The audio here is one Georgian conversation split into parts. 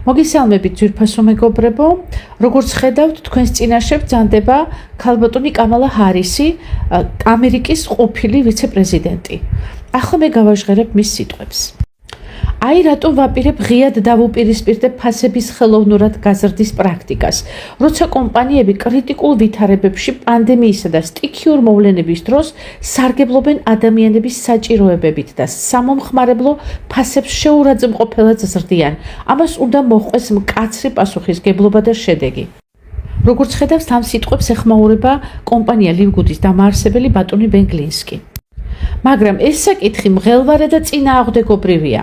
მოგესალმებით ძვირფასო მეგობრებო, როგორც ხედავთ, თქვენს წინაშე ბრძანდება ქალბატონი კამალა ჰარისი, ამერიკის ყოფილი ვიცე-პრეზიდენტი. ახლა მე გავაჟღერებ მის სიტყვებს. აი რატომ ვაპირებ ღიად დავუპირისპირდებ ფასების ხელოვნურად გაზრდის პრაქტიკას, როცა კომპანიები კრიტიკულ ვითარებებში პანდემიისა და სტიქიურ მოვლენების დროს სარგებლობენ ადამიანების საჭიროებებით და სამომხმარებლო ფასებს შეურაცხმყოფელად ზრდიან. ამას უნდა მოჰყვეს მკაცრი პასუხისგებლობა და შედეგი. როგორც ხედავს, ამ სიტყვებს ეხმაურება კომპანია ლივგუდის დამაარსებელი ბატონი ბენ გლინსკი. მაგრამ ეს საკითხი მღელვარე და წინააღმდეგობრივია.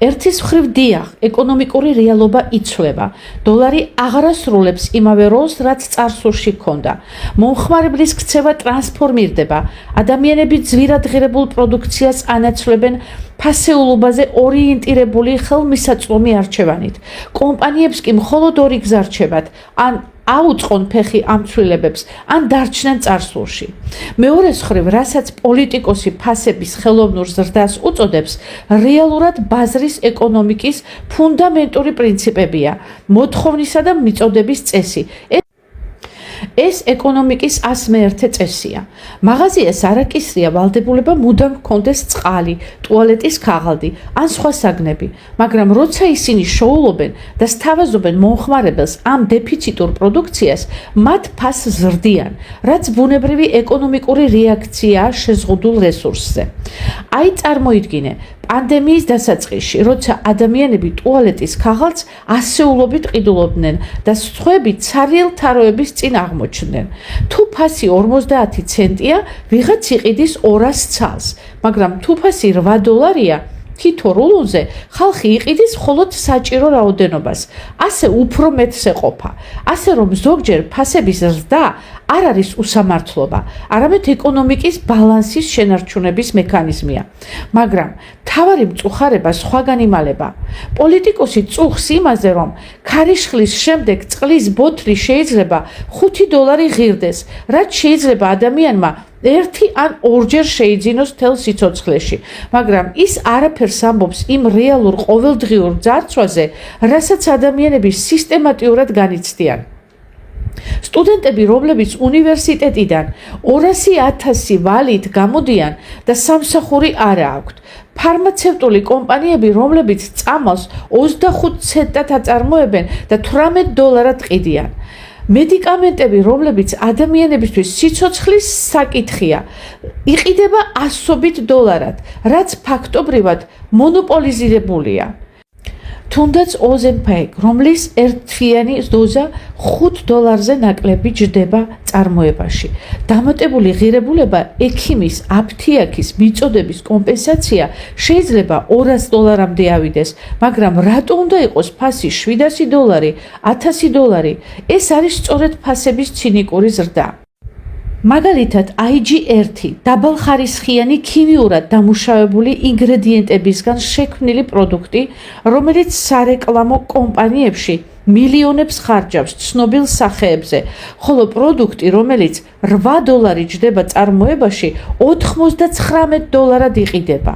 ერთის მხრივ დიახ, ეკონომიკური რეალობა იცვლება. დოლარი აღარ ასრულებს იმავე როლს, რაც წარსულში ჰქონდა. მომხმარებლის ქცევა ტრანსფორმირდება. ადამიანები ძვირადღირებულ პროდუქციას ანაცვლებენ ფასეულობაზე ორიენტირებული ხელმისაწვდომი არჩევანით. კომპანიებს კი მხოლოდ ორი გზა რჩებათ: ან აუწყონ ფეხი ამ ცვლილებებს, ან დარჩნენ წარსულში. მეორეს მხრივ, რასაც პოლიტიკოსი ფასების ხელოვნურ ზრდას უწოდებს, რეალურად ბაზრის ეკონომიკის ფუნდამენტური პრინციპებია, მოთხოვნისა და მიწოდების წესი. ეს ეკონომიკის 101 წესია. მაღაზიას არ აკისრია ვალდებულება მუდამ ჰქონდეს წყალი, ტუალეტის ქაღალდი ან სხვა საგნები, მაგრამ როცა ისინი შოულობენ და სთავაზობენ მომხმარებელს ამ დეფიციტურ პროდუქციას, მათ ფასს ზრდიან, რაც ბუნებრივი ეკონომიკური რეაქციაა შეზღუდულ რესურსზე. აი წარმოიდგინე, პანდემიის დასაწყისში, როცა ადამიანები ტუალეტის ქაღალდს ასეულობით ყიდულობდნენ და სხვები ცარიელ თაროების წინ აღმოჩნდნენ. თუ ფასი 50 ცენტია, ვიღაც იყიდის 200 ცალს, მაგრამ თუ ფასი $8, თითო რულზე ხალხი იყიდის მხოლოდ საჭირო რაოდენობას, ასე უფრო მეტს ეყოფა. ასე რომ ზოგჯერ ფასების ზრდა არ არის უსამართლობა, არამედ ეკონომიკის ბალანსის შენარჩუნების მექანიზმია. მაგრამ მთავარი მწუხარება სხვაგან იმალება. პოლიტიკოსი წუხს იმაზე, რომ ქარიშხლის შემდეგ წყლის ბოთლი შეიძლება $5 ღირდეს, რაც შეიძლება ადამიანმა ერთი ან ორჯერ შეიძინოს თელ სიცოცხლეში, მაგრამ ის არაფერს ამბობს იმ რეალურ ყოველდღიურ ძარცვაზე, რასაც ადამიანები სისტემატიურად განიცდიან. სტუდენტები, რომლებიც უნივერსიტეტიდან 200,000 ვალით გამოდიან და სამსახური არ აქვთ. ფარმაცევტული კომპანიები, რომლებიც წამალს 25 ცენტად აწარმოებენ და $18 ყიდიან. მედიკამენტები, რომლებიც ადამიანებისთვის სიცოცხლის საკითხია, იყიდება $100, რაც ფაქტობრივად მონოპოლიზირებულია. თუნდაც ოზემპიაკ, რომლის ერთთვიანი დოზა $5-ზე ნაკლები ჯდება წარმოებაში. დამატებული ღირებულება ექიმის, აფთიაქის მიწოდების კომპენსაცია შეიძლება $200-მდე ავიდეს, მაგრამ რატო უნდა იყოს ფასი $700, $1000? ეს არის სწორედ ფასების ცინიკური ზრდა. მაგალითად, IG1 დაბალხარისხიანი ქიმიურად დამუშავებული ინგრედიენტებისგან შექმნილი პროდუქტი, რომელიც სარეკლამო კომპანიებში მილიონებს ხარჯავს ცნობილ სახეებზე, ხოლო პროდუქტი, რომელიც $8 ჯდება წარმოებაში, $99 იყიდება.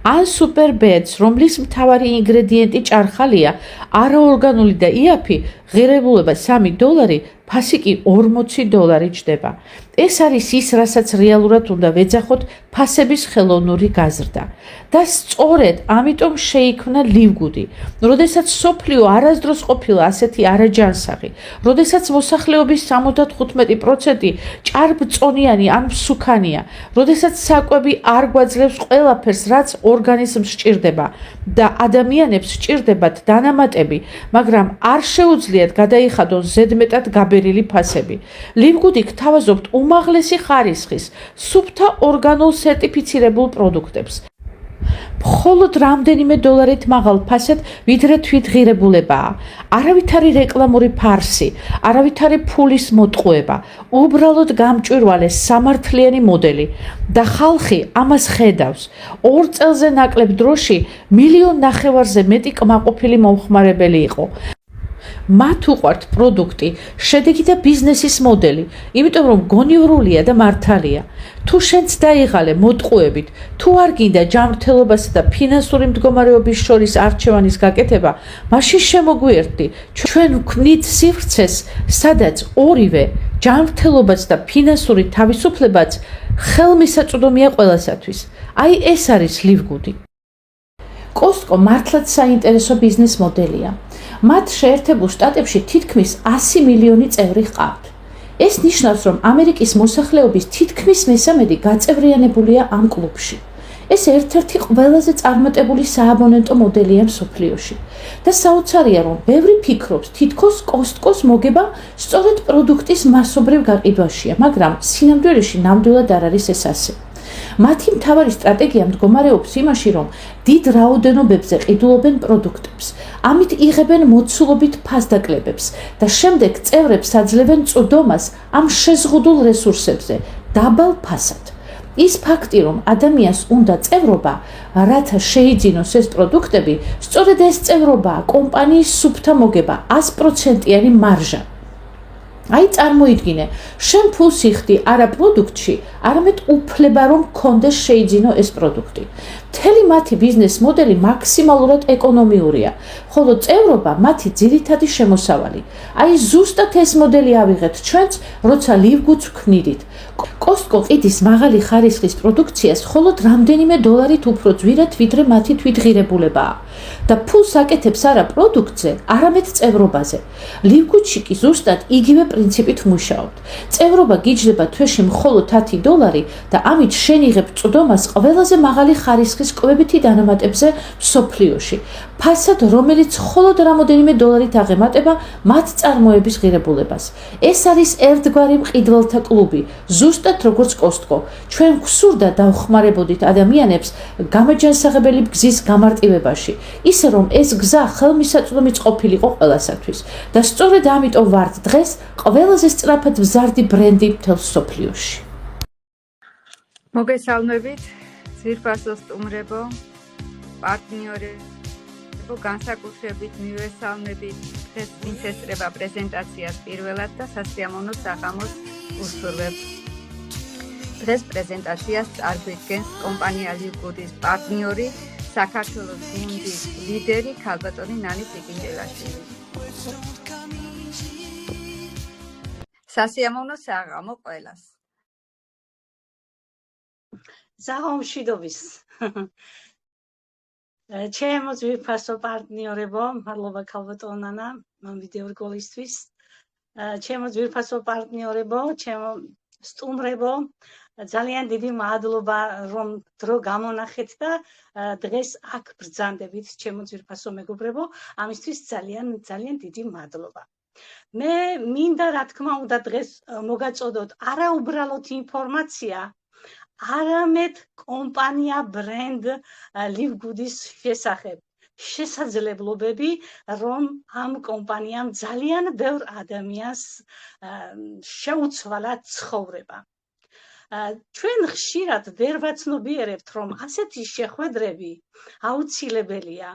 ან Superbeds, რომლის მთავარი ინგრედიენტი ჭარხალია, არაორგანული და იაფი, ღირებულება $3, ფასი კი $40 ჯდება. ეს არის ის, რასაც რეალურად უნდა ვეძახოთ ფასების ხელოვნური გაზრდა. და სწორედ ამიტომ შეიქმნა ლივგუდი. როდესაც სოფლიო არასდროს ყოფილა ასეთი არაჯანსაღი, როდესაც მოსახლეობის 75% ჭარბწონიანი ან მსუქანია, როდესაც საკვები არ გვაძლევს ყველაფერს, რაც ორგანიზმს სჭირდება და ადამიანებს სჭირდებათ დანამატები, მაგრამ არ შეუძლიათ გადაიხადონ ზედმეტად გაბერილი ფასები. ლივგუდი გთავაზობთ უმაღლესი ხარისხის, სუფთა ორგანულ სერტიფიცირებულ პროდუქტებს. მხოლოდ რამდენიმე $-ით მაღალ ფასად, ვიდრე თვითღირებულებაა. არავითარი რეკლამური ფარსი, არავითარი ფულის მოტყუება, უბრალოდ გამჭვირვალე სამართლიანი მოდელი და ხალხი ამას ხედავს. 2 წელზე ნაკლებ დროში 1,5 მილიონზე მეტი კმაყოფილი მომხმარებელი იყო. მათ უყვართ პროდუქტი, შედეგი და ბიზნესის მოდელი, იმიტომ რომ გონივრულია და მართალია. თუ შენც დაიღალე მოტყუებით, თუ არ გინდა ჯანმრთელობასა და ფინანსური მდგომარეობის შორის არჩევანის გაკეთება, მაშინ შემოგვიერთდი. ჩვენ ვქმნით სივრცეს, სადაც ორივე ჯანმრთელობაც და ფინანსური თავისუფლებაც ხელმისაწვდომია ყველასათვის. აი ეს არის ლივგუდი. Costco მართლაც საინტერესო ბიზნეს მოდელია. მათ შეერთებულ შტატებში თითქმის 100 მილიონი წევრი ჰყავთ. ეს ნიშნავს, რომ ამერიკის მოსახლეობის თითქმის მესამედი გაწევრიანებულია ამ კლუბში. ეს ერთ-ერთი ყველაზე წარმატებული სააბონენტო მოდელია მსოფლიოში. და საოცარია, რომ ბევრი ფიქრობს, თითქოს Costco-ს მოგება სწორედ პროდუქტის მასობრივ გაყიდვაშია, მაგრამ სინამდვილეში ნამდვილად არ არის ეს ასე. მათი მთავარი სტრატეგია მდგომარეობს იმაში, რომ დიდ რაოდენობებზე ყიდულობენ პროდუქტებს, ამით იღებენ მოცულობით ფასდაკლებებს და შემდეგ წევრებს აძლევენ წვდომას ამ შეზღუდულ რესურსებზე დაბალ ფასად. ის ფაქტი, რომ ადამიანს უნდა წევრობა, რათა შეიძინოს ეს პროდუქტები, სწორედ ეს წევრობაა კომპანიის სუფთა მოგება 100%-იანი მარჟა. აი წარმოიდგინე, შენ ფულს იხდი არა პროდუქტში, არამედ უფლება რომ გქონდეს შეიძინო ეს პროდუქტი. მთელი მათი ბიზნეს მოდელი მაქსიმალურად ეკონომიურია, ხოლო წევრობა მათი ძირითადი შემოსავალი. აი ზუსტად ეს მოდელი ავიღეთ ჩვენც, როცა ლივგუდს ვქმნიდით. Costco ყიდის მაღალი ხარისხის პროდუქციას მხოლოდ რამდენიმე დოლარით უფრო ძვირად, ვიდრე მათი თვითღირებულებაა. და ფულს აკეთებს არა პროდუქტზე, არამედ წევრობაზე. ლივგუდში კი ზუსტად იგივე პრინციპით ვმუშაობთ. წევრობა გიჯდება თვეში მხოლოდ 10 დოლარი და ამით შენ იღებ წვდომას ყველაზე მაღალი ხარისხის კვებითი დანამატებზე მსოფლიოში. ფასად, რომელიც მხოლოდ რამოდენიმე დოლარით აღემატება მათ წარმოების ღირებულებას. ეს არის ერთგვარი მყიდველთა კლუბი, ზუსტად როგორც Costco. ჩვენ გვსურდა დავხმარებოდით ადამიანებს გამაჯანსაღებელი გზის გამარტივებაში, ისე რომ ეს გზა ხელმისაწვდომიც ყოფილიყო ყველასათვის. და სწორედ ამიტომ ვართ დღეს ყველაზე სწრაფად მზარდი ბრენდი მთელ მსოფლიოში. მოგესალმებით, ძვირფასო სტუმრებო, პარტნიორებო, განსაკუთრებით მივესალმებით დღეს ვინც ესწრება პრეზენტაციას პირველად და სასიამოვნო საღამოს უსურვებ. დღეს პრეზენტაციას წარგვიდგენს კომპანია ლივგუდის პარტნიორი, საქართველოს გუნდის ლიდერი ქალბატონი ნანი სიკინჯელაშვილი. სასიამოვნო საღამო ყველას. საღამომშვიდობის. ჩემო ძვირფასო პარტნიორებო, მადლობა ქალბატონ ნანა ვიდეო რგოლისთვის. ჩემო ძვირფასო პარტნიორებო, ჩემო სტუმრებო, ძალიან დიდი მადლობა რომ დრო გამონახეთ და დღეს აქ ბრძანდებით, ჩემო ძვირფასო მეგობრებო, ამისთვის ძალიან დიდი მადლობა. მე მინდა რა თქმა უნდა დღეს მოგაწოდოთ არა უბრალოდ ინფორმაცია, არამედ კომპანია ბრენდ ლივგუდის შესახებ. შესაძლებლობები, რომ ამ კომპანიამ ძალიან ბევრ ადამიანს შეუცვალა ცხოვრება. ჩვენ ხშირად ვერ ვაცნობიერებთ, რომ ასეთი შეხვედრები აუცილებელია.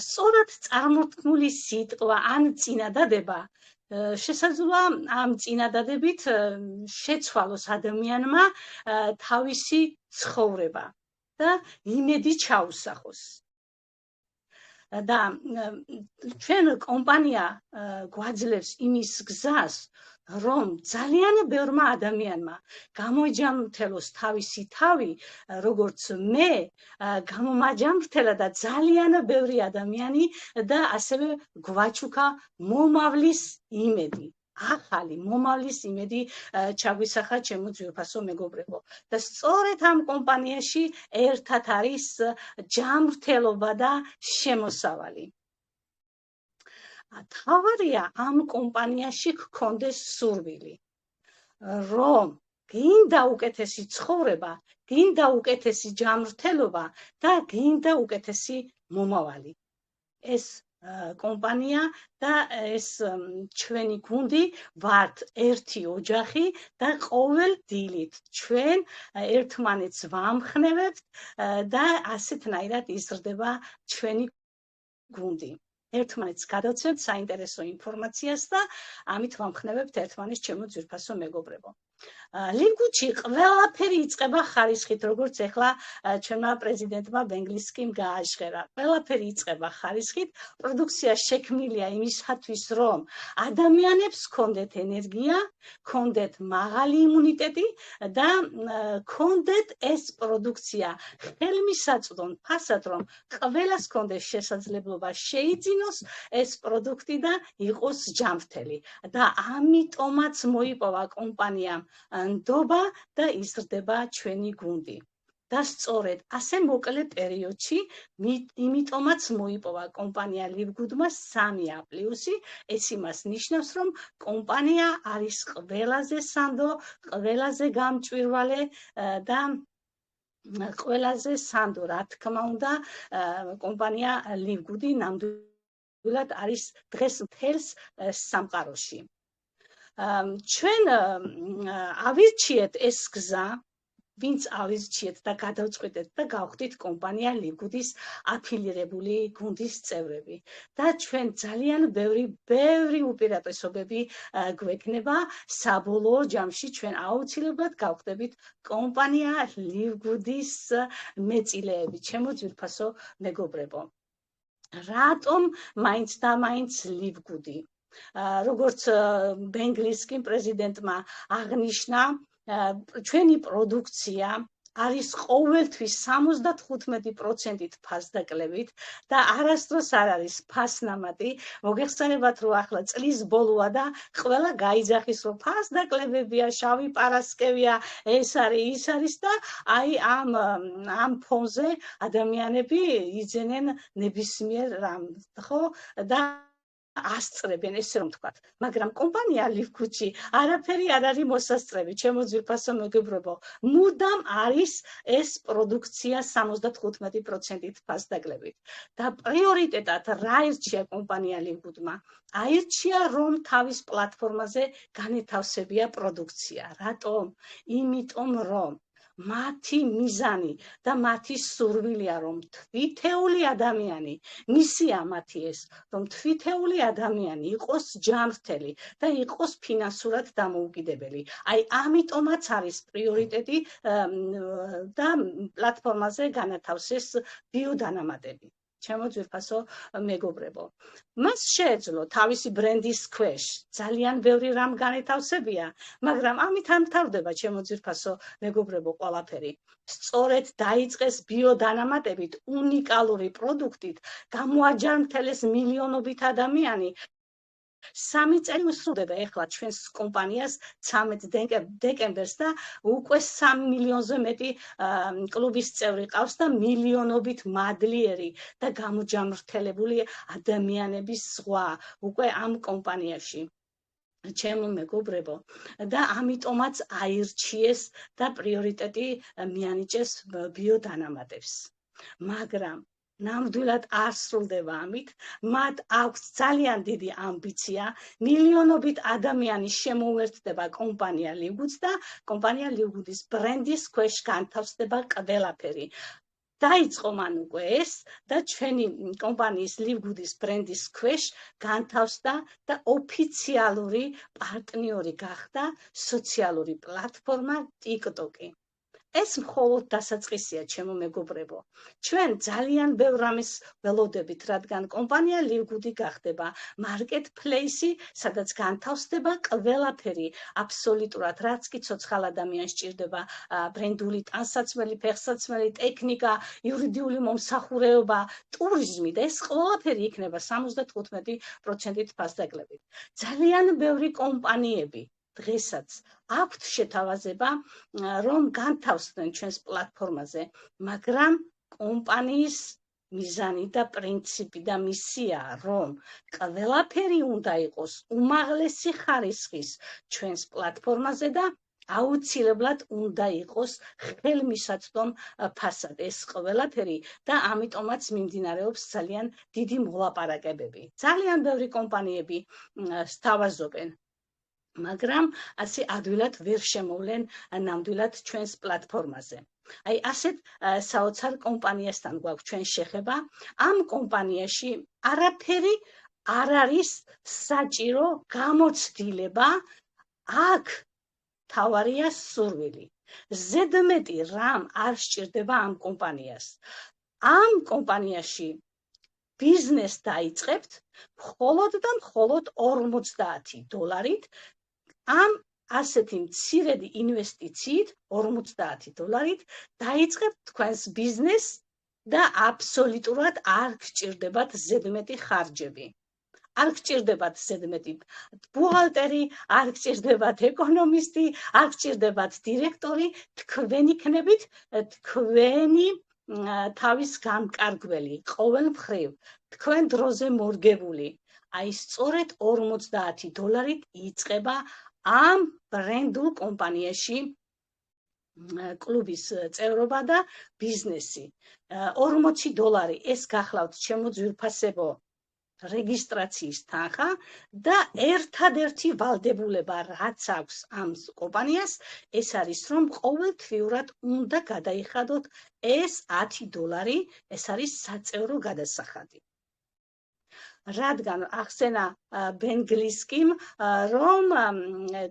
სწორად წარმოთქმული სიტყვა ან წინადადება შესაძლოა ამ წინადადებით შეცვალოს ადამიანმა თავისი ცხოვრება და იმედი ჩაუსახოს. და ჩვენ კომპანია გვაძლევს იმის გზას, რომ ძალიან ბევრმა ადამიანმა გამოიჯანმრთელოს თავისი თავი, როგორც მე გამომაჯანმრთელა და ძალიან ბევრი ადამიანი და ასევე გვაჩუქა მომავლის იმედი. ახალი მომავლის იმედი ჩაგვისახა ჩემო ძვირფასო მეგობრებო. და სწორედ ამ კომპანიაში ერთად არის ჯანმრთელობა და შემოსავალი. თავარია ამ კომპანიაში გქონდეს სურვილი, რომ გინდა უკეთესი ცხოვრება, გინდა უკეთესი ჯანმრთელობა და გინდა უკეთესი მომავალი. ეს კომპანია და ეს ჩვენი გუნდი ვართ ერთი ოჯახი და ყოველ დილით ჩვენ ერთმანეთს ვამხნევებთ და ასეთნაირად იზრდება ჩვენი გუნდი. ერთმანეთს გადავცემთ საინტერესო ინფორმაციას და ამით ვამხნევებთ ერთმანეთს ჩემო ძვირფასო მეგობრებო. ლიგუთში ყველაფერი იწყება ხარისხით, როგორც ახლა ჩვენმა პრეზიდენტმა ბენგლისკიმ გააჟღერა. ყველაფერი იწყება ხარისხით, პროდუქცია შექმნილია იმისათვის, რომ ადამიანებს ჰქონდეთ ენერგია, ჰქონდეთ მაღალი იმუნიტეტი და ჰქონდეთ ეს პროდუქცია ხელმისაწვდომ ფასად, რომ ყველას ჰქონდეს შესაძლებლობა შეიძინოს ეს პროდუქტი და იყოს ჯანმრთელი. და ამიტომაც მოიპოვა კომპანიამ ნდობა და იზრდება ჩვენი გუნდი. და სწორედ ასე მოკლე პერიოდში იმიტომაც მოიპოვა კომპანია ლივგუდმა 3A+, ეს იმას ნიშნავს, რომ კომპანია არის ყველაზე სანდო, ყველაზე გამჭვირვალე და ყველაზე სანდო, რა თქმა უნდა, კომპანია ლივგუდი ნამდვილად არის დღეს მთელს სამყაროში. ჩვენ ავირჩიეთ ეს გზა, ვინც ავირჩიეთ და გადავწყვეტეთ და გავხდით კომპანია ლივგუდის აფილირებული გუნდის წევრები. და ჩვენ ძალიან ბევრი უპირატესობები გვექნება, საბოლოო ჯამში ჩვენ აუცილებლად გავხდებით კომპანია ლივგუდის მეწილეები, ჩემო ძვირფასო მეგობრებო. რატომ მაინც და მაინც ლივგუდი? როგორც ბენგლისკიმ პრეზიდენტმა აღნიშნა, ჩვენი პროდუქცია არის ყოველთვის 75%-ით ფასდაკლებით და არასდროს არ არის ფასნამატი. მოგეხსენებათ, რომ ახლა წლის ბოლოა და ყველა გაიძახის, რომ ფასდაკლებებია, შავი პარასკევია, ეს არის, ის არის და აი ამ ფონზე ადამიანები იძენენ ნებისმიერ რამს, ხო? და ასწრებენ, ესე რომ თქვათ. მაგრამ კომპანია ლივგუდში არაფერი არ არის მოსასწრები, ჩემო ძვირფასო მეგობრებო. მუდამ არის ეს პროდუქცია 75%-ით ფასდაკლებით. და პრიორიტეტად რა ირჩია კომპანია ლივგუდმა? აირჩია, რომ თავის პლატფორმაზე განეთავსებია პროდუქცია. რატომ? იმიტომ, რომ მათი მიზანი და მათი სურვილია, რომ თვითეული ადამიანი, მისია მათი ეს, რომ თვითეული ადამიანი იყოს ჯანმრთელი და იყოს ფინანსურად დამოუკიდებელი. აი ამიტომაც არის პრიორიტეტი და პლატფორმაზე განათავსეს ბიოდანამატები. ჩემო ძვირფასო მეგობრებო, მას შეეძლო თავისი ბრენდის ქვეშ ძალიან ბევრი რამ განეთავსებია, მაგრამ ამით არ მთავრდება, ჩემო ძვირფასო მეგობრებო, ყველაფერი. სწორედ დაიწყეს ბიოდანამატებით, უნიკალური პროდუქტით, გამოაჯანმრთელეს მილიონობით ადამიანი. 3 წელი უსრულდება ეხლა ჩვენს კომპანიას 13 დეკემბერს და უკვე 3 მილიონზე მეტი კლუბის წევრი ყავს და მილიონობით მადლიერი და გამოჯანმრთელებული ადამიანების ზღვა უკვე ამ კომპანიაში. ჩემო მეგობრებო, და ამიტომაც აირჩიეს და პრიორიტეტი მიანიჭეს ბიოდანამატებს. მაგრამ ნამდვილად არ სრულდება ამით, მათ აქვს ძალიან დიდი ამბიცია, მილიონობით ადამიანი შემოუერთდება კომპანია ლივგუდს და კომპანია ლივგუდის ბრენდის ქვეშ განთავსდება ყველაფერი. დაიწყო მან უკვე ეს და ჩვენი კომპანიის ლივგუდის ბრენდის ქვეშ განთავსდა და ოფიციალური პარტნიორი გახდა სოციალური პლატფორმა TikTok-ი. ეს მხოლოდ დასაწყისია, ჩემო მეგობრებო. ჩვენ ძალიან ბევრ რამეს ველოდებით, რადგან კომპანია ლივგუდი გახდება მარკეტპლეისი, სადაც განთავსდება ყველაფერი, აბსოლუტურად, რაც კი ცოცხალ ადამიანს სჭირდება, ბრენდული ტანსაცმელი, ფეხსაცმელი, ტექნიკა, იურიდიული მომსახურეობა, ტურიზმი და ეს ყველაფერი იქნება 75%-ით ფასდაკლებით. ძალიან ბევრი კომპანიები დღესაც აქვთ შეთავაზება, რომ განთავსდნენ ჩვენს პლატფორმაზე, მაგრამ კომპანიის მიზანი და პრინციპი და მისიაა, რომ ყველაფერი უნდა იყოს უმაღლესი ხარისხის ჩვენს პლატფორმაზე და აუცილებლად უნდა იყოს ხელმისაწვდომ ფასად ეს ყველაფერი და ამიტომაც მიმდინარეობს ძალიან დიდი მოლაპარაკებები. ძალიან ბევრი კომპანიები სთავაზობენ, მაგრამ ასე ადვილად ვერ შემოვლენ ნამდვილად ჩვენს პლატფორმაზე. აი ასეთ საოცარ კომპანიასთან გვაქვს ჩვენ შეხება. ამ კომპანიაში არაფერი არ არის საჭირო გამოცდილება, აქ თავარია სურვილი. ზედმეტი რამ არ სჭირდება ამ კომპანიას. ამ კომპანიაში ბიზნეს დაიწყებთ მხოლოდ და მხოლოდ $50 ამ ასეთი მცირედი ინვესტიციით $50 დაიწყებთ თქვენს ბიზნეს და აბსოლუტურად არ გჭირდებათ ზედმეტი ხარჯები. არ გჭირდებათ ზედმეტი ბუღალტერი, არ გჭირდებათ ეკონომისტი, არ გჭირდებათ დირექტორი, თქვენ იქნებით თქვენი თავის გამკარგველი, ყოველ მხრივ, თქვენ დროზე მორგებული. აი სწორედ $50 იწყება ამ ბრენდულ კომპანიაში კლუბის წევრობა და ბიზნესი. $40 ეს გახლავთ ჩემო ძვირფასებო რეგისტრაციის თანხა და ერთადერთი ვალდებულება რაც აქვს ამ კომპანიას ეს არის რომ ყოველთვიურად უნდა გადაიხადოთ ეს $10 ეს არის საწევრო გადასახადი. რადგან ახსენა ბენგლისკიმ რომ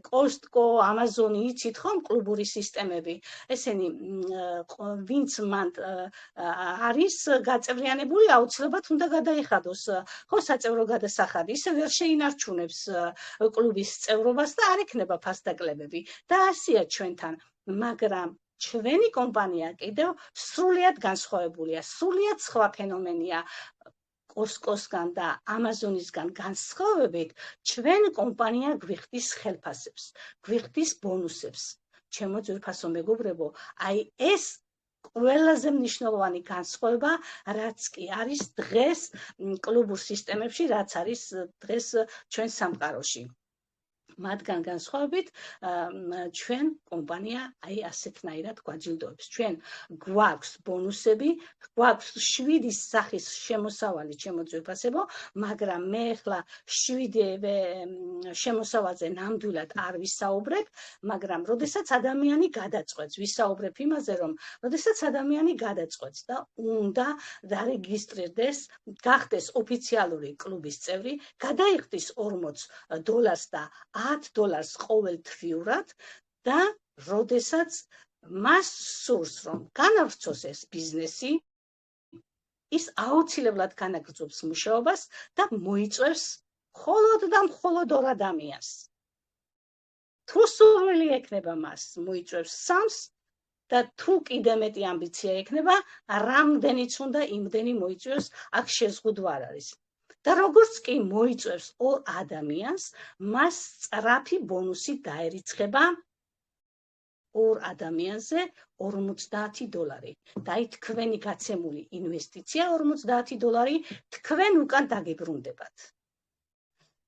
კოსტკო, ამაზონი იცით ხომ კლუბური სისტემები, ესენი ვინც მან არის გაწევრიანებული, აუცილებლად უნდა გადაიხადოს ხო საწევრო გადასახადი, ისე ვერ შეინარჩუნებს კლუბის წევრობას და არ იქნება ფასდაკლებები და ასეა ჩვენთან, მაგრამ ჩვენი კომპანია კიდევ სრულიად განსხვავებულია, სრულიად სხვა ფენომენია. კოსკოსგან და ამაზონისგან განსხვავებით, ჩვენ კომპანია გვიხდის ხელფასებს, გვიხდის ბონუსებს. ჩემო ძვირფასო მეგობრებო, აი ეს ყველაზე მნიშვნელოვანი განსხვავება, რაც კი არის დღეს კლუბურ სისტემებში, რაც არის დღეს ჩვენ სამყაროში. მათგან განსხვავებით, ჩვენ კომპანია აი ასეთნაირად გვაჯილდოებს. ჩვენ გვაქვს ბონუსები, გვაქვს 7 სახის შემოსავალი, ჩემო ძვირფასებო, მაგრამ მე ახლა 7 შემოსავალზე ნამდვილად არ ვისაუბრებ, მაგრამ როდესაც ადამიანი გადაწყვეტს, ვისაუბრებ იმაზე, რომ როდესაც ადამიანი გადაწყვეტს და უნდა დარეგისტრირდეს, გახდეს ოფიციალური კლუბის წევრი, გადაიხდის $40 და $10 ყოველთვიურად და როდესაც მას სურს რომ განავრცოს ეს ბიზნესი, ის აუცილებლად განაგრძობს მუშაობას და მოიწევს მხოლოდ და მხოლოდ 2 ადამიანს. თუ სურვილი ექნება მას, მოიწევს 3-ს და თუ კიდე მეტი ამბიცია ექნება, რამდენიც უნდა იმდენი მოიწევს, აქ შეზღუდვა არ არის. და როგორც კი მოიწევს 2 ადამიანს, მას სწრაფი ბონუსი დაერიცხება 2 ადამიანზე $50. და აი თქვენი გაცემული ინვესტიცია $50 თქვენ უკან დაგებრუნდებათ.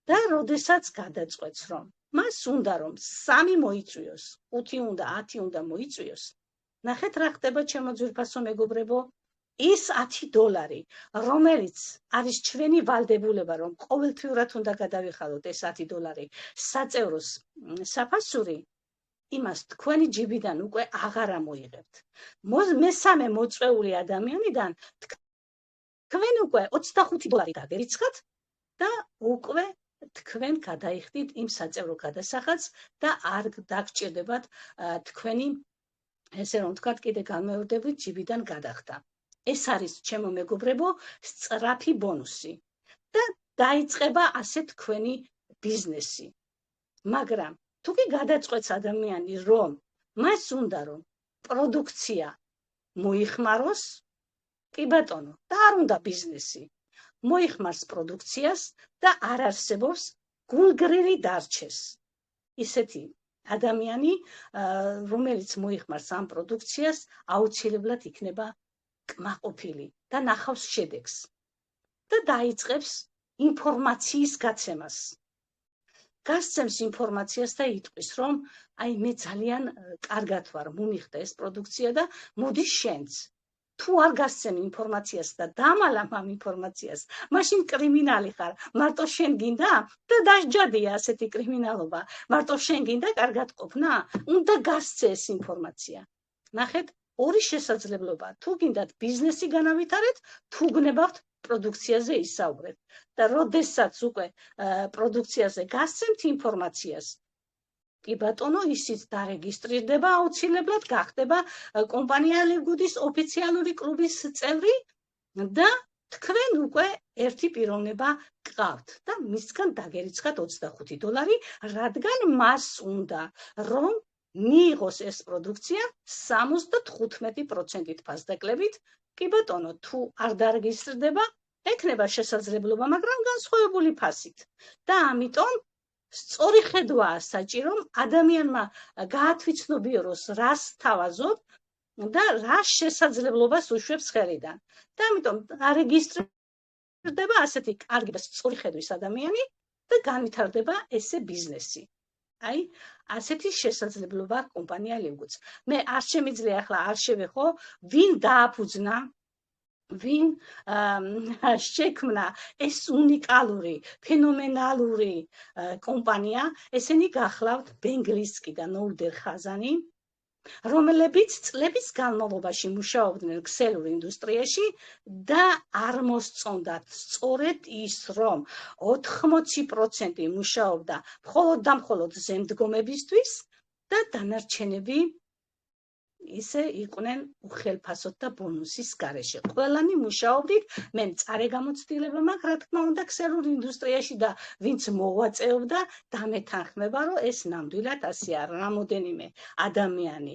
და როდესაც გადაწყვეტს რომ მას უნდა რომ 3 მოიწვიოს, 5 უნდა, 10 უნდა მოიწვიოს, ნახეთ რა ხდება ჩემო ძვირფასო მეგობრებო, ის $10, რომელიც არის ჩვენი ვალდებულება, რომ ყოველთვიურად უნდა გადავიხადოთ ეს $10 საწევროს საფასური, იმას თქვენი ჯიბიდან უკვე აღარ ამოიღებთ. მესამე მოწვეული ადამიანიდან თქვენ უკვე $25 დაგერიცხათ და უკვე თქვენ გადაიხდით იმ საწევრო გადასახადს და არ დაგჭირდებათ თქვენი ესე რომ ვთქვათ, კიდე განმეორდებით ჯიბიდან გადახდა. ეს არის ჩემო მეგობრებო სწრაფი ბონუსი და დაიწყება ასე თქვენი ბიზნესი. მაგრამ თუ კი გადაწყვეტს ადამიანი რომ მას უნდა რომ პროდუქცია მოიხმაროს, კი ბატონო, და არ უნდა ბიზნესი. მოიხმარს პროდუქციას და არ არსებობს გულგრილი დარჩეს. ისეთი ადამიანი, რომელიც მოიხმარს ამ პროდუქციას, აუცილებლად იქნება კმაყოფილი და ნახავს შედეგს და დაიწყებს ინფორმაციის გაცემას. გასცემს ინფორმაციას და იტყვის, რომ აი მე ძალიან კარგად ვარ, მომიხდა ეს პროდუქცია და მოდი შენც. თუ არ გასცემ ინფორმაციას და დამალამ ამ ინფორმაციას, მაშინ კრიმინალი ხარ. მარტო შენ გინდა და დასჯადია ასეთი კრიმინალობა. მარტო შენ გინდა კარგად ყოფნა, უნდა გასცე ეს ინფორმაცია. ნახეთ, ორი შესაძლებლობა. თუ გინდათ ბიზნესი განავითარეთ, თუ გნებავთ პროდუქციაზე ისაუბრეთ. და როდესაც უკვე პროდუქციაზე გასცემთ ინფორმაციას, კი ბატონო, ისიც დარეგისტრირდება აუცილებლად, გახდება კომპანია ლივგუდის ოფიციალური კლუბის წევრი და თქვენ უკვე ერთი პიროვნება გყავთ და მისგან დაგერიცხათ $25, რადგან მას უნდა რომ მიიღოს ეს პროდუქცია 75%-ით ფასდაკლებით. კი ბატონო, თუ არ დარეგისტრდება, ექნება შესაძლებლობა, მაგრამ განსხვავებული ფასით. და ამიტომ სწორი ხედვაა საჭირო ადამიანმა გაათვითცნობიოროს რას თავაზობ და რა შესაძლებლობას უშვებს ხელიდან. და ამიტომ არეგისტრირდება ასეთი კარგი და სწორი ხედვის ადამიანი და განვითარდება ესე ბიზნესი. აი, ასეთი შესაძლებლობა კომპანია ლივგუდს. მე არ შემიძლია ახლა არ შევეხო, ვინ დააფუძნა, ვინ შექმნა ეს უნიკალური, ფენომენალური კომპანია, ესენი გახლავთ ბენგლისკი და ნოუდერ ხაზანი, რომლებიც წლების განმავლობაში მუშაობდნენ ქსელურ ინდუსტრიაში და არ მოსწონდათ სწორედ ის, რომ 80% მუშაობდა მხოლოდ და მხოლოდ ზემდგომებისთვის და დანარჩენები ისე იყვნენ უხელფასოდ და ბონუსის გარეშე. ყველანი მუშაობდით, მე მწარე გამოცდილება მაქვს, რა თქმა უნდა, ქსელურ ინდუსტრიაში და ვინც მოვაწეობდა, დამეთანხმება, რომ ეს ნამდვილად ასეა, რამოდენიმე ადამიანი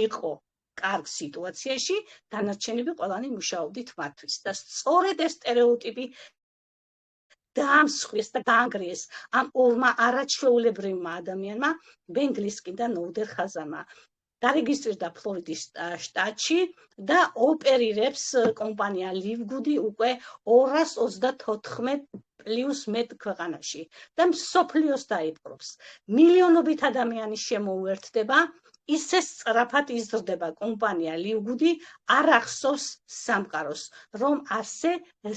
იყო კარგ სიტუაციაში, დანარჩენები ყველანი მუშაობდით მათთვის. და სწორედ ეს სტერეოტიპი დაამსხვრეს და დაანგრიეს ამ ორმა არაჩვეულებრივმა ადამიანმა, ბენგლისკი და ნოუდერ ხაზანმა. დარეგისტრირდა ფლორიდის შტატში და ოპერირებს კომპანია ლივგუდი უკვე 234 პლუს მეტ ქვეყანაში და მსოფლიოს დაიპყრობს. მილიონობით ადამიანი შემოუერთდება, ისე სწრაფად იზრდება კომპანია ლივგუდი, არ ახსოვს სამყაროს, რომ ასე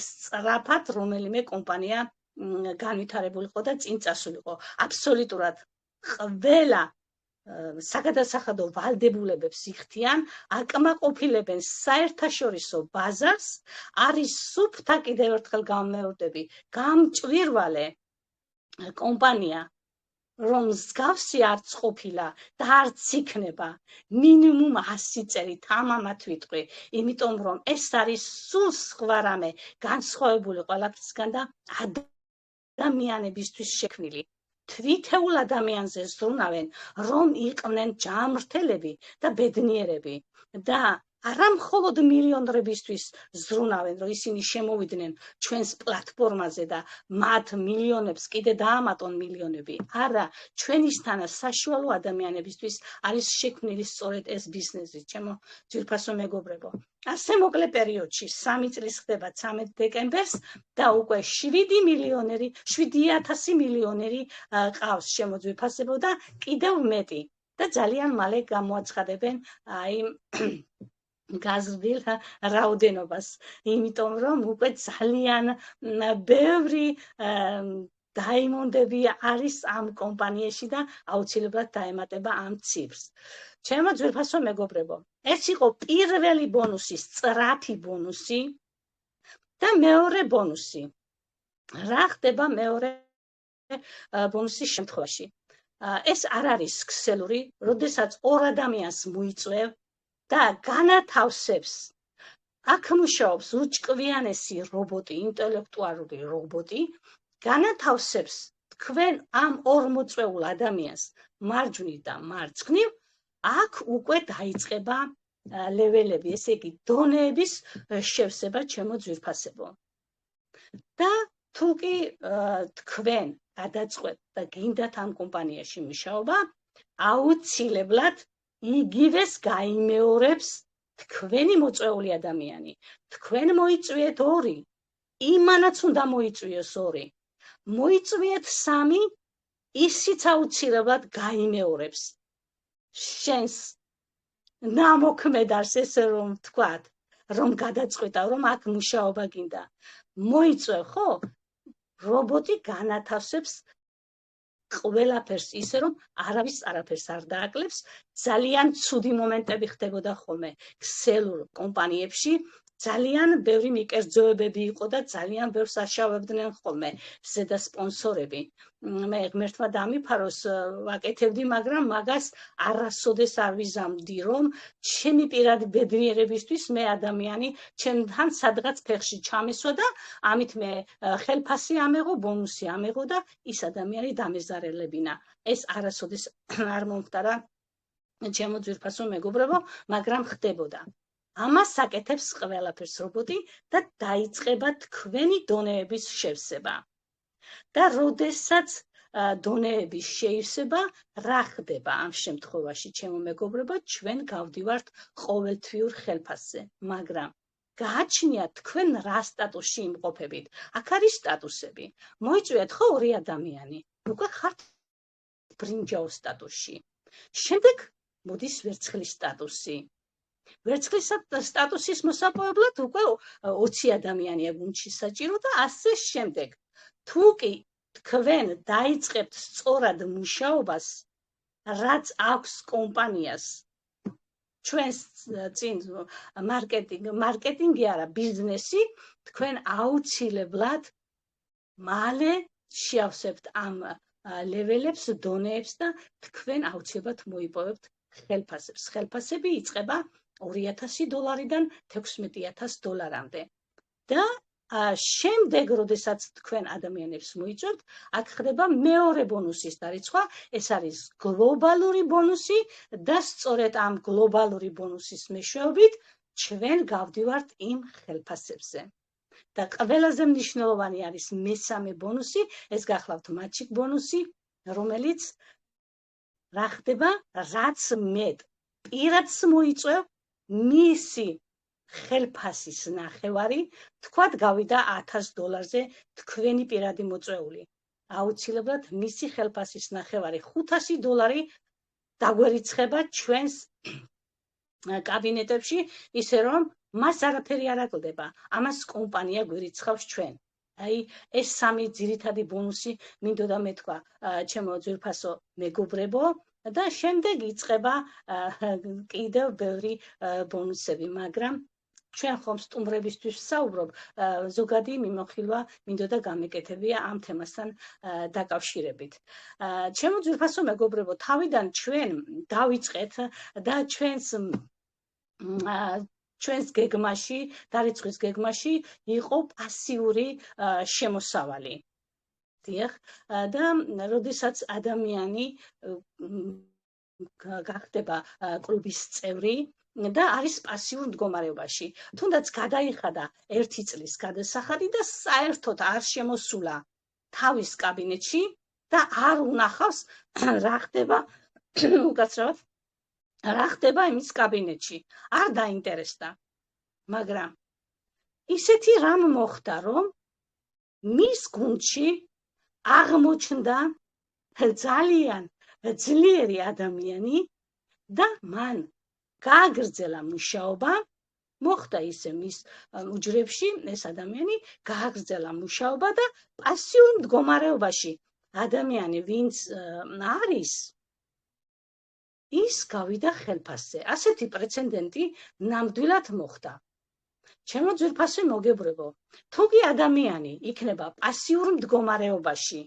სწრაფად რომელიმე კომპანია განვითარებულიყო და წინ წასულიყო. აბსოლუტურად ყველა საგადასახადო ვალდებულებებს იხდიან, აკმაყოფილებენ საერთაშორისო ბაზარს, არის სუფთა კიდევ ერთხელ გამმეორდები, გამჭვირვალე კომპანია, რომ მსგავსი არც ყოფილა და არც იქნება, მინიმუმ 100 წელი თამამად ვიტყვი, იმიტომ რომ ეს არის სულ სხვა რამე, განსხვავებული ყველაფრისგან და ადამიანებისთვის შექმნილი. თვითეულ ადამიანზე ზრუნავენ, რომ იყვნენ ჯანმრთელები და ბედნიერები და არა მხოლოდ მილიონერებისთვის ზრუნავენ, რომ ისინი შემოვიდნენ ჩვენს პლატფორმაზე და მათ მილიონებს კიდე დაამატონ მილიონები. არა, ჩვენისთანა საშუალო ადამიანებისთვის არის შექმნილი სწორედ ეს ბიზნესი, ჩემო ძვირფასო მეგობრებო. ასე მოკლე პერიოდში 3 წლის ხდება 13 დეკემბერს და უკვე 7,000,000 მილიონერი ყავს შემოძვირფასებო და კიდევ მეტი და ძალიან მალე გამოაცხადებენ აი გაზრდილ რაოდენობას, იმიტომ რომ უკვე ძალიან ბევრი დაიმონდები არის ამ კომპანიაში და აუცილებლად დაემატება ამ ციფრს. ჩემო ძვირფასო მეგობრებო, ეს იყო პირველი ბონუსი, სწრაფი ბონუსი და მეორე ბონუსი. რა ხდება მეორე ბონუსის შემთხვევაში? ეს არ არის ქსელური, როდესაც ორ ადამიანს მოიწვევ და განათავსებს. აქ მუშაობს უჭკვიანესი რობოტი, ინტელექტუალური რობოტი, განათავსებს თქვენ ამ ორ მოწვეულ ადამიანს მარჯვნივ და მარცხნივ, აქ უკვე დაიწყება ლეველები, ესე იგი დონეების შევსება, ჩემო ძვირფასებო. და თუ კი თქვენ გადაწყვეტ და გინდათ ამ კომპანიაში მუშაობა, აუცილებლად იგივეს გაიმეორებს თქვენი მოწვეული ადამიანი. თქვენ მოიწვიეთ 2, იმანაც უნდა მოიწვიოს 2. მოიწვიეთ 3, ისიც აუცილებლად გაიმეორებს შენს ნამოქმედარს, ესე რომ ვთქვათ, რომ გადაწყვეტა, რომ აქ მუშაობა გინდა. მოიწვევ, ხო? რობოტი განათავსებს ყველაფერს ისე რომ არავის არაფერს არ დააკლებს. ძალიან ცუდი მომენტები ხდებოდა ხოლმე ქსელურ კომპანიებში. ძალიან ბევრი მიკერძოებები იყო და ძალიან ბევრს აშავებდნენ ხოლმე ზედა სპონსორები. მე ღმერთმა დამიფაროს ვაკეთებდი, მაგრამ მაგას არასოდეს არ ვიზამდი, რომ ჩემი პირადი ბედნიერებისთვის მე ადამიანი ჩემთან სადღაც ფეხში ჩამესვა და ამით მე ხელფასი ამეღო, ბონუსი ამეღო და ის ადამიანი დამეზარელებინა. ეს არასოდეს არ მომხდარა ჩემო ძვირფასო მეგობრებო, მაგრამ ხდებოდა. ამას აკეთებს ყველაფერს რობოტი და დაიწყება თქვენი დონეების შევსება. და როდესაც დონეების შეივსება, რა ხდება ამ შემთხვევაში, ჩემო მეგობრებო, ჩვენ გავდივართ ყოველთვიურ ხელფასზე, მაგრამ გააჩნიათ თქვენ რა სტატუსში იმყოფებით. აქ არის სტატუსები. მოიწვიათ ხო ორი ადამიანი, უკვე ხართ ბრინჯაოს სტატუსში. შემდეგ მოდის ვერცხლის სტატუსი. ვერცხლის სტატუსის მოსაპოვებლად უკვე 20 ადამიანია გუნდში საჭირო და ასე შემდეგ. თუ კი თქვენ დაიწყებთ სწორად მუშაობას, რაც აქვს კომპანიას, ჩვენს წინ მარკეტინგი არა, ბიზნესი, თქვენ აუცილებლად მალე შეავსებთ ამ ლეველებს, დონეებს და თქვენ აუცილებლად მოიპოვებთ ხელფასებს. ხელფასები იწყება $2000-დან $16,000-მდე. და შემდეგ, როდესაც თქვენ ადამიანებს მოიწვევთ, აქ ხდება მეორე ბონუსის დარიცხვა, ეს არის გლობალური ბონუსი და სწორედ ამ გლობალური ბონუსის მეშვეობით ჩვენ გავდივართ იმ ხელფასებზე. და ყველაზე მნიშვნელოვანი არის მესამე ბონუსი, ეს გახლავთ მაჩიკ ბონუსი, რომელიც რა ხდება, რაც მეტ პირადს მოიწვევ, მისი ხელფასის ნახევარი, თქვათ გავიდა $1000-ზე თქვენი პირადი მოწვეული. აუცილებლად მისი ხელფასის ნახევარი $500 დაგვერიცხება ჩვენს კაბინეტებში, ისე რომ მას არაფერი არ აკლდება. ამას კომპანია გვერიცხავს ჩვენ. აი, ეს სამი ძირითადი ბონუსი მინდოდა მეთქვა ჩემო ძვირფასო მეგობრებო და შემდეგ იწყება კიდევ ბევრი ბონუსები, მაგრამ ჩვენ ხომ სტუმრებისთვის ვსაუბრობ, ზოგადი მიმოხილვა მინდოდა გამეკეთებია ამ თემასთან დაკავშირებით. ჩემო ძვირფასო მეგობრებო, თავიდან ჩვენ დავიწყეთ და ჩვენს გეგმაში, დარიცხვის გეგმაში იყო პასიური შემოსავალი. დიახ, და როდესაც ადამიანი გახდება კლუბის წევრი და არის პასიურ მდგომარეობაში, თუნდაც გადაიხადა 1 წლის გადასახადი და საერთოდ არ შემოსულა თავის კაბინეტში და არ უნახავს რა ხდება უკაცრავად რა ხდება იმის კაბინეტში, არ დაინტერესდა. მაგრამ ისეთი რამ მოხდა, რომ მის გუნდში აღმოჩნდა ძალიან ძლიერი ადამიანი და მან გააგრძელა მუშაობა, მოხდა ისე მის უჯრებში ეს ადამიანი გააგრძელა მუშაობა და პასიურ მდგომარეობაში ადამიანი, ვინც არის, ის გავიდა ხელფასზე. ასეთი პრეცედენტი ნამდვილად მოხდა. ჩემო ძვირფასო მოგებრებო, თუ კი ადამიანი იქნება პასიურ მდგომარეობაში,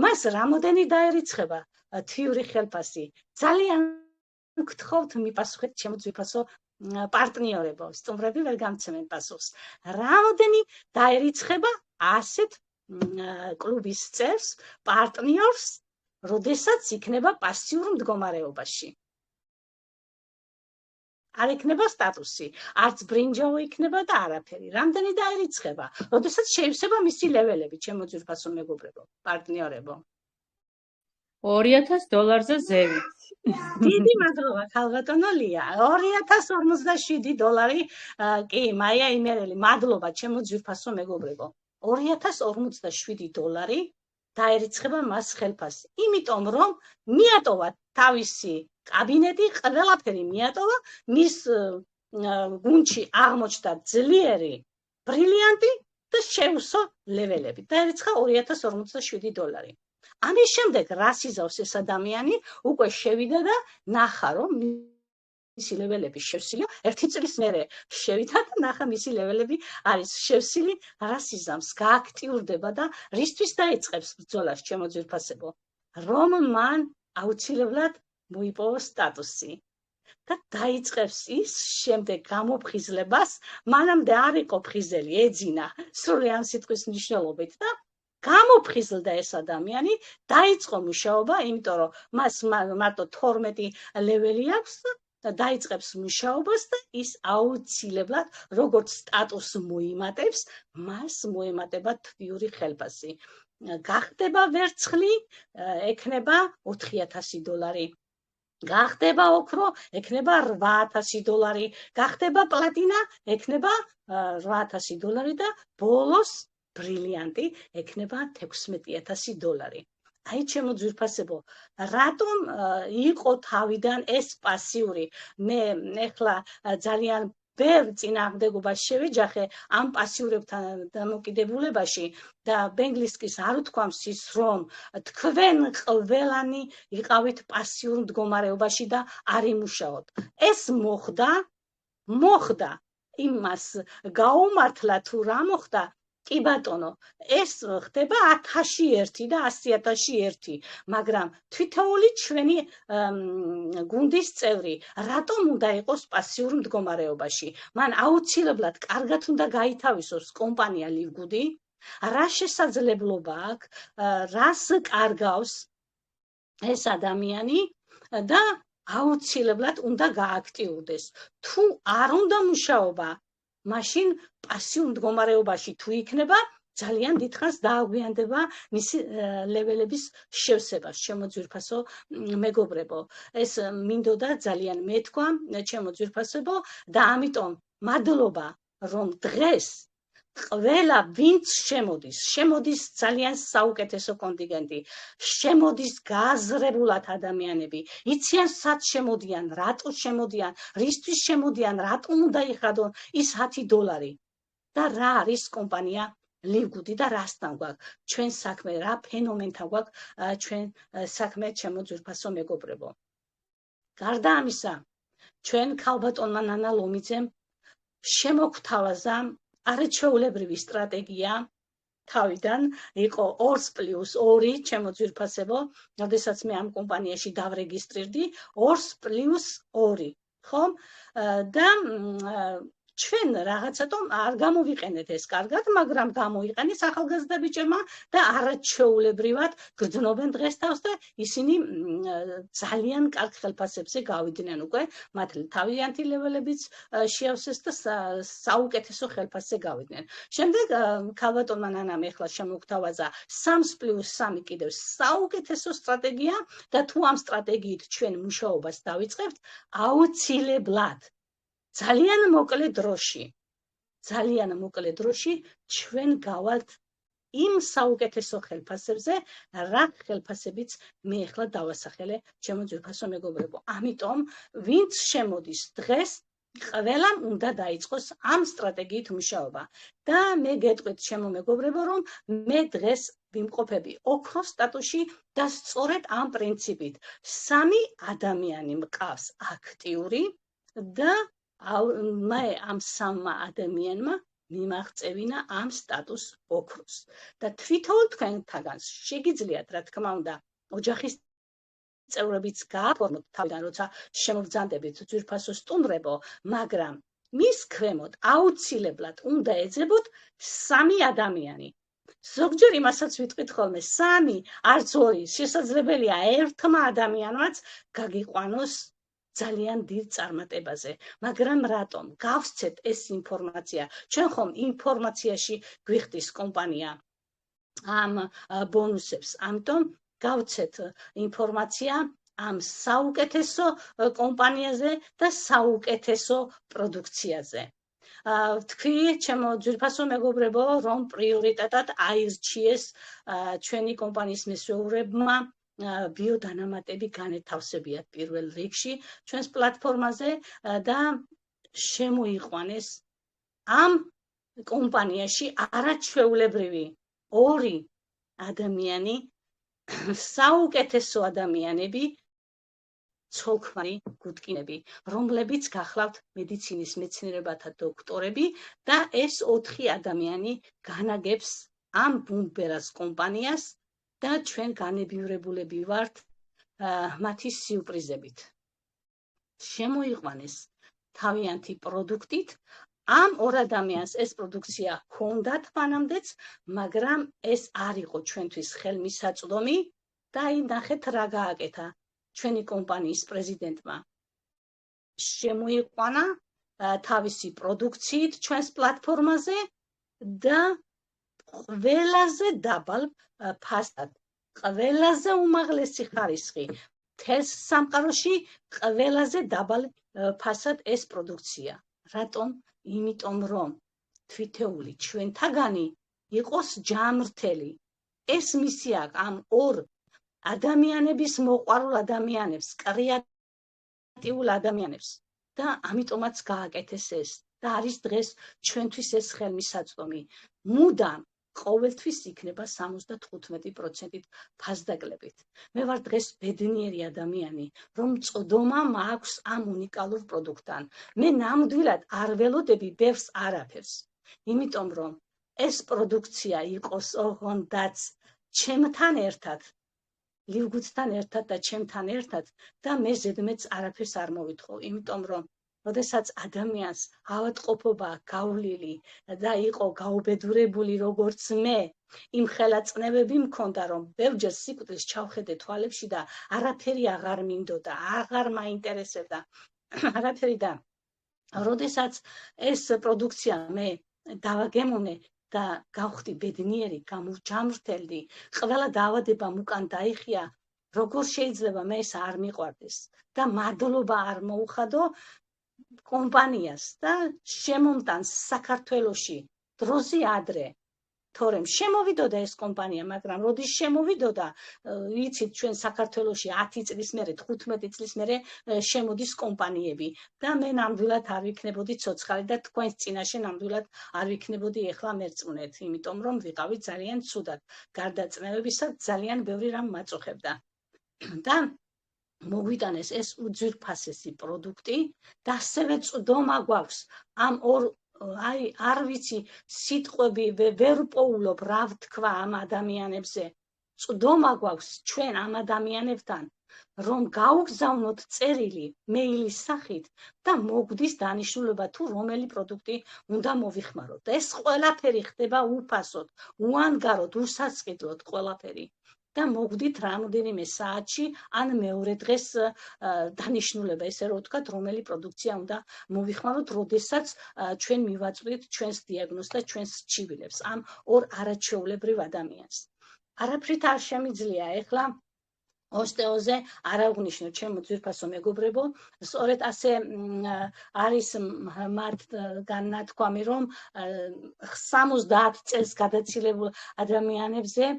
მას რამოდენი დაერიცხება თვიური ხელფასი? ძალიან გთხოვთ მიპასუხეთ ჩემო ძვირფასო პარტნიორებო, სტუმრები ვერ გამცემენ პასუხს. რამოდენი დაერიცხება ასეთ კლუბის წევრს, პარტნიორს, როდესაც იქნება პასიურ მდგომარეობაში? არ იქნება სტატუსი, არც ბრინჯაო იქნება და არაფერი. რამდენი დაერიცხება, როდესაც შეივსება მისი ლეველები, ჩემო ძვირფასო მეგობრებო, პარტნიორებო? $2000-ზე ზევით. დიდი მადლობა, ქალბატონო ლია. $2057, კი, მაია იმერელი, მადლობა, ჩემო ძვირფასო მეგობრებო. $2057 დაერიცხება მას ხელფასი. იმიტომ რომ მიატოვა თავისი კაბინეტი, ყველაფერი მიატოვა, მის გუნდში აღმოჩნდა ძლიერი ბრილიანტი და შეუსო ლეველები. დაერიცხა $2057. ამის შემდეგ რას იზავს ეს ადამიანი, უკვე შევიდა და ნახა, რომ მისი ლეველები შევსილია, ერთი წლის მერე შევიდა და ნახა მისი ლეველები არის შევსილი, რას იზამს, გააქტიურდება და რისთვის დაიწყებს ბრძოლას, ჩემო ძვირფასებო, რომ მან აუცილებლად მოიპოვა სტატუსი. და დაიწყებს ის შემდეგ გამოფხიზლებას, მანამდე არ იყო ფხიზელი, ეძინა სრული ამ სიტყვის მნიშვნელობით და გამოფხიზლდა ეს ადამიანი, დაიწყო მუშაობა, იმიტომ რომ მას მარტო 12 ლეველი აქვს და დაიწყებს მუშაობას და ის აუცილებლად როგორც სტატუსს მოიმატებს, მას მოემატება თვიური ხელფასი. გახდება ვერცხლი, ექნება $4,000. გახდება ოქრო, ექნება $8,000, გახდება პლატინა, ექნება $8,000 და ბოლოს ბრილიანტი ექნება $16,000. აი ჩემო ძვირფასებო, რატომ იყო თავიდან ეს პასიური? მე ეხლა ძალიან ბევრ წინააღმდეგობას შევეჯახე ამ პასიურებთან დამოკიდებულებაში და ბენგლისკის არ უთქვამს ის, რომ თქვენ ყველანი იყავით პასიურ მდგომარეობაში და არ იმუშაოთ. ეს მოხდა, იმას გაუმართლა თუ რა მოხდა, კი ბატონო, ეს ხდება 1001 და 100,001, მაგრამ თითოეული ჩვენი გუნდის წევრი რატომ უნდა იყოს პასიურ მდგომარეობაში? მან აუცილებლად კარგად უნდა გაითავისოს კომპანია ლივგუდი, რა შესაძლებლობა აქვს, რას კარგავს ეს ადამიანი და აუცილებლად უნდა გააქტიურდეს. თუ არ უნდა მუშაობა, მაშინ პასიურ მდგომარეობაში თუ იქნება, ძალიან დიდხანს დააგვიანდება მისი ლეველების შევსება, ჩემო ძვირფასო მეგობრებო. ეს მინდოდა ძალიან მეთქვა, ჩემო ძვირფასებო და ამიტომ მადლობა, რომ დღეს ყველა ვინც შემოდის ძალიან საუკეთესო კონტინგენტი, შემოდის გააზრებულად ადამიანები, იციან სად შემოდიან, რატო შემოდიან, რისთვის შემოდიან, რატომ უნდა იხადონ ის $10 და რა არის კომპანია ლივგუდი და რასთან გვაქვს ჩვენ საქმე, რა ფენომენთან გვაქვს ჩვენ საქმე, ჩემო ძვირფასო მეგობრებო. გარდა ამისა, ჩვენ ქალბატონმა ნანა ლომიძემ შემოგთავაზა არაჩვეულებრივი სტრატეგია თავიდან, იყო 2+2, ჩემო ძვირფასებო, როდესაც მე ამ კომპანიაში დავრეგისტრირდი, 2+2, ხო? და ჩვენ რაღაცატომ არ გამოვიყენეთ ეს კარგად, მაგრამ გამოიყენეს ახალგაზრდა ბიჭებმა და არაჩვეულებრივად გრძნობენ დღეს თავს და ისინი ძალიან კარგ ხელფასებზე გავიდნენ უკვე, მათ თავიანთი ლეველებიც შეავსეს და საუკეთესო ხელფასზე გავიდნენ. შემდეგ ქალბატონმა ნანამ ეხლა შემოგთავაზა 3+3 კიდევ საუკეთესო სტრატეგია და თუ ამ სტრატეგიით ჩვენ მუშაობას დავიწყებთ, აუცილებლად ძალიან მოკლე დროში ჩვენ გავალთ იმ საუკეთესო ხელფასებზე, რა ხელფასებიც მე ახლა დავასახელე, ჩემო ძვირფასო მეგობრებო. ამიტომ ვინც შემოდის დღეს, ყველამ უნდა დაიწყოს ამ სტრატეგიით მუშაობა. და მე გეტყვით, ჩემო მეგობრებო, რომ მე დღეს ვიმყოფები ოქროს სტატუსში და სწორედ ამ პრინციპით 3 ადამიანი მყავს აქტიური და მე ამ 3 ადამიანმა მიმაღწევინა ამ სტატუს ოქროს. და თვითონ თქვენთაგან შეგიძლიათ, რა თქმა უნდა, ოჯახის წევრებიც გააფორმოთ თავიდან, როცა შემოგძანდებით ძვირფასო სტუმრებო, მაგრამ მის ქვემოთ აუცილებლად უნდა ეძებოთ 3 ადამიანი. ზოგჯერ იმასაც ვიტყვით ხოლმე, 3 არც 2, შესაძლებელია ერთმა ადამიანმაც გაგიყვანოს ძალიან დიდ წარმატებაზე, მაგრამ რატომ? გავსცეთ ეს ინფორმაცია. ჩვენ ხომ ინფორმაციაში გვიხდის კომპანია ამ ბონუსებს, ამიტომ გავცეთ ინფორმაცია ამ საუკეთესო კომპანიაზე და საუკეთესო პროდუქციაზე. თქვი, ჩემო ძვირფასო მეგობრებო, რომ პრიორიტეტად აირჩიეს ჩვენი კომპანიის მესვეურებმა ბიოდანამატები განეთავსებიათ პირველ რიგში ჩვენს პლატფორმაზე და შემოიყვანეს ამ კომპანიაში არაჩვეულებრივი 2 ადამიანი, საუკეთესო ადამიანები, ცოლქმარი გუდკინები, რომლებიც გახლავთ მედიცინის მეცნიერებათა დოქტორები და ეს 4 ადამიანი განაგებს ამ ბუმბერას კომპანიას და ჩვენ განებივრებულები ვართ მათი სიურპრიზებით. შემოიყვანეს თავიანთი პროდუქტით, ამ 2 ადამიანს ეს პროდუქცია ჰქონდათ მანამდეც, მაგრამ ეს არ იყო ჩვენთვის ხელმისაწვდომი და აი ნახეთ რა გააკეთა ჩვენი კომპანიის პრეზიდენტმა. შემოიყვანა თავისი პროდუქციით ჩვენს პლატფორმაზე და ყველაზე დაბალ ფასად, ყველაზე უმაღლესი ხარისხი მთელს სამყაროში, ყველაზე დაბალ ფასად ეს პროდუქცია. რატომ? იმიტომ რომ თვითეული ჩვენთაგანი იყოს ჯამრთელი. ეს მისია ამ 2 ადამიანების მოყვარულ ადამიანებს, კრეატიულ ადამიანებს და ამიტომაც გააკეთეს ეს და არის დღეს ჩვენთვის ეს ხელმისაწვდომი. მუდამ ყოველთვის იქნება 75%-ით ფასდაკლებით. მე ვარ დღეს ბედნიერი ადამიანი, რომ წვდომა მაქვს ამ უნიკალურ პროდუქტთან. მე ნამდვილად არ ველოდები ბევრს არაფერს, იმიტომ რომ ეს პროდუქცია იყოს ოღონდაც ჩემთან ერთად, ლივგუცთან ერთად და ჩემთან ერთად და მე ზედმეტს არაფერს არ მოვითხოვ, იმიტომ რომ როდესაც ადამიანს ავადმყოფობა გავლილი და იყო გაუბედურებული როგორც მე, იმ ხელაწნევები მქონდა, რომ ბევრჯერ სიკვდილს ჩავხედე თვალებში და არაფერი აღარ მინდოდა, აღარ მაინტერესებდა არაფერი და როდესაც ეს პროდუქცია მე დავაგემოვნე და გავხდი ბედნიერი, გამოვჯამრთელდი, ყველა დაავადება უკან დაიხია, როგორ შეიძლება მე ეს არ მიყვარდეს და მადლობა არ მოუხადო კომპანიას და შემომტანს საქართველოში დროზე ადრე, თორემ შემოვიდოდა ეს კომპანია, მაგრამ როდის შემოვიდოდა, იცით ჩვენ საქართველოში 10 წლის მერე, 15 წლის მერე შემოდის კომპანიები და მე ნამდვილად არ ვიქნებოდი ცოცხალი და თქვენს წინაშე ნამდვილად არ ვიქნებოდი ეხლა მერწმუნეთ, იმიტომ რომ ვიყავი ძალიან ცუდად, გარდაწნევებისა ძალიან ბევრი რამ მაწუხებდა. და მოგვიტანეს ეს უძვირფასესი პროდუქტი და ასევე წვდომა გვაქვს ამ 2 აი არ ვიცი სიტყვები ვერ პოულობ რა ვთქვა ამ ადამიანებზე. წვდომა გვაქვს ჩვენ ამ ადამიანებთან, რომ გაუგზავნოთ წერილი მეილის სახით და მოგვდის დანიშნულება თუ რომელი პროდუქტი უნდა მოვიხმაროთ. ეს ყველაფერი ხდება უფასოდ, უანგაროდ, უსასყიდლოდ ყველაფერი. და მოგვდით რამოდენიმე საათში ან მეორე დღეს დანიშნულება, ესე რომ ვთქვათ, რომელი პროდუქცია უნდა მოვიხმაროთ, როდესაც ჩვენ მივაწვდით ჩვენს დიაგნოზს და ჩვენს ჩივილებს, ამ 2 არაჩვეულებრივ ადამიანს. არაფრით არ შემიძლია ეხლა ოსტეოზე არ აღვნიშნო ჩემო ძვირფასო მეგობრებო, სწორედ ასე არის მათგან ნათქვამი, რომ 70 წელს გადაცილებულ ადამიანებზე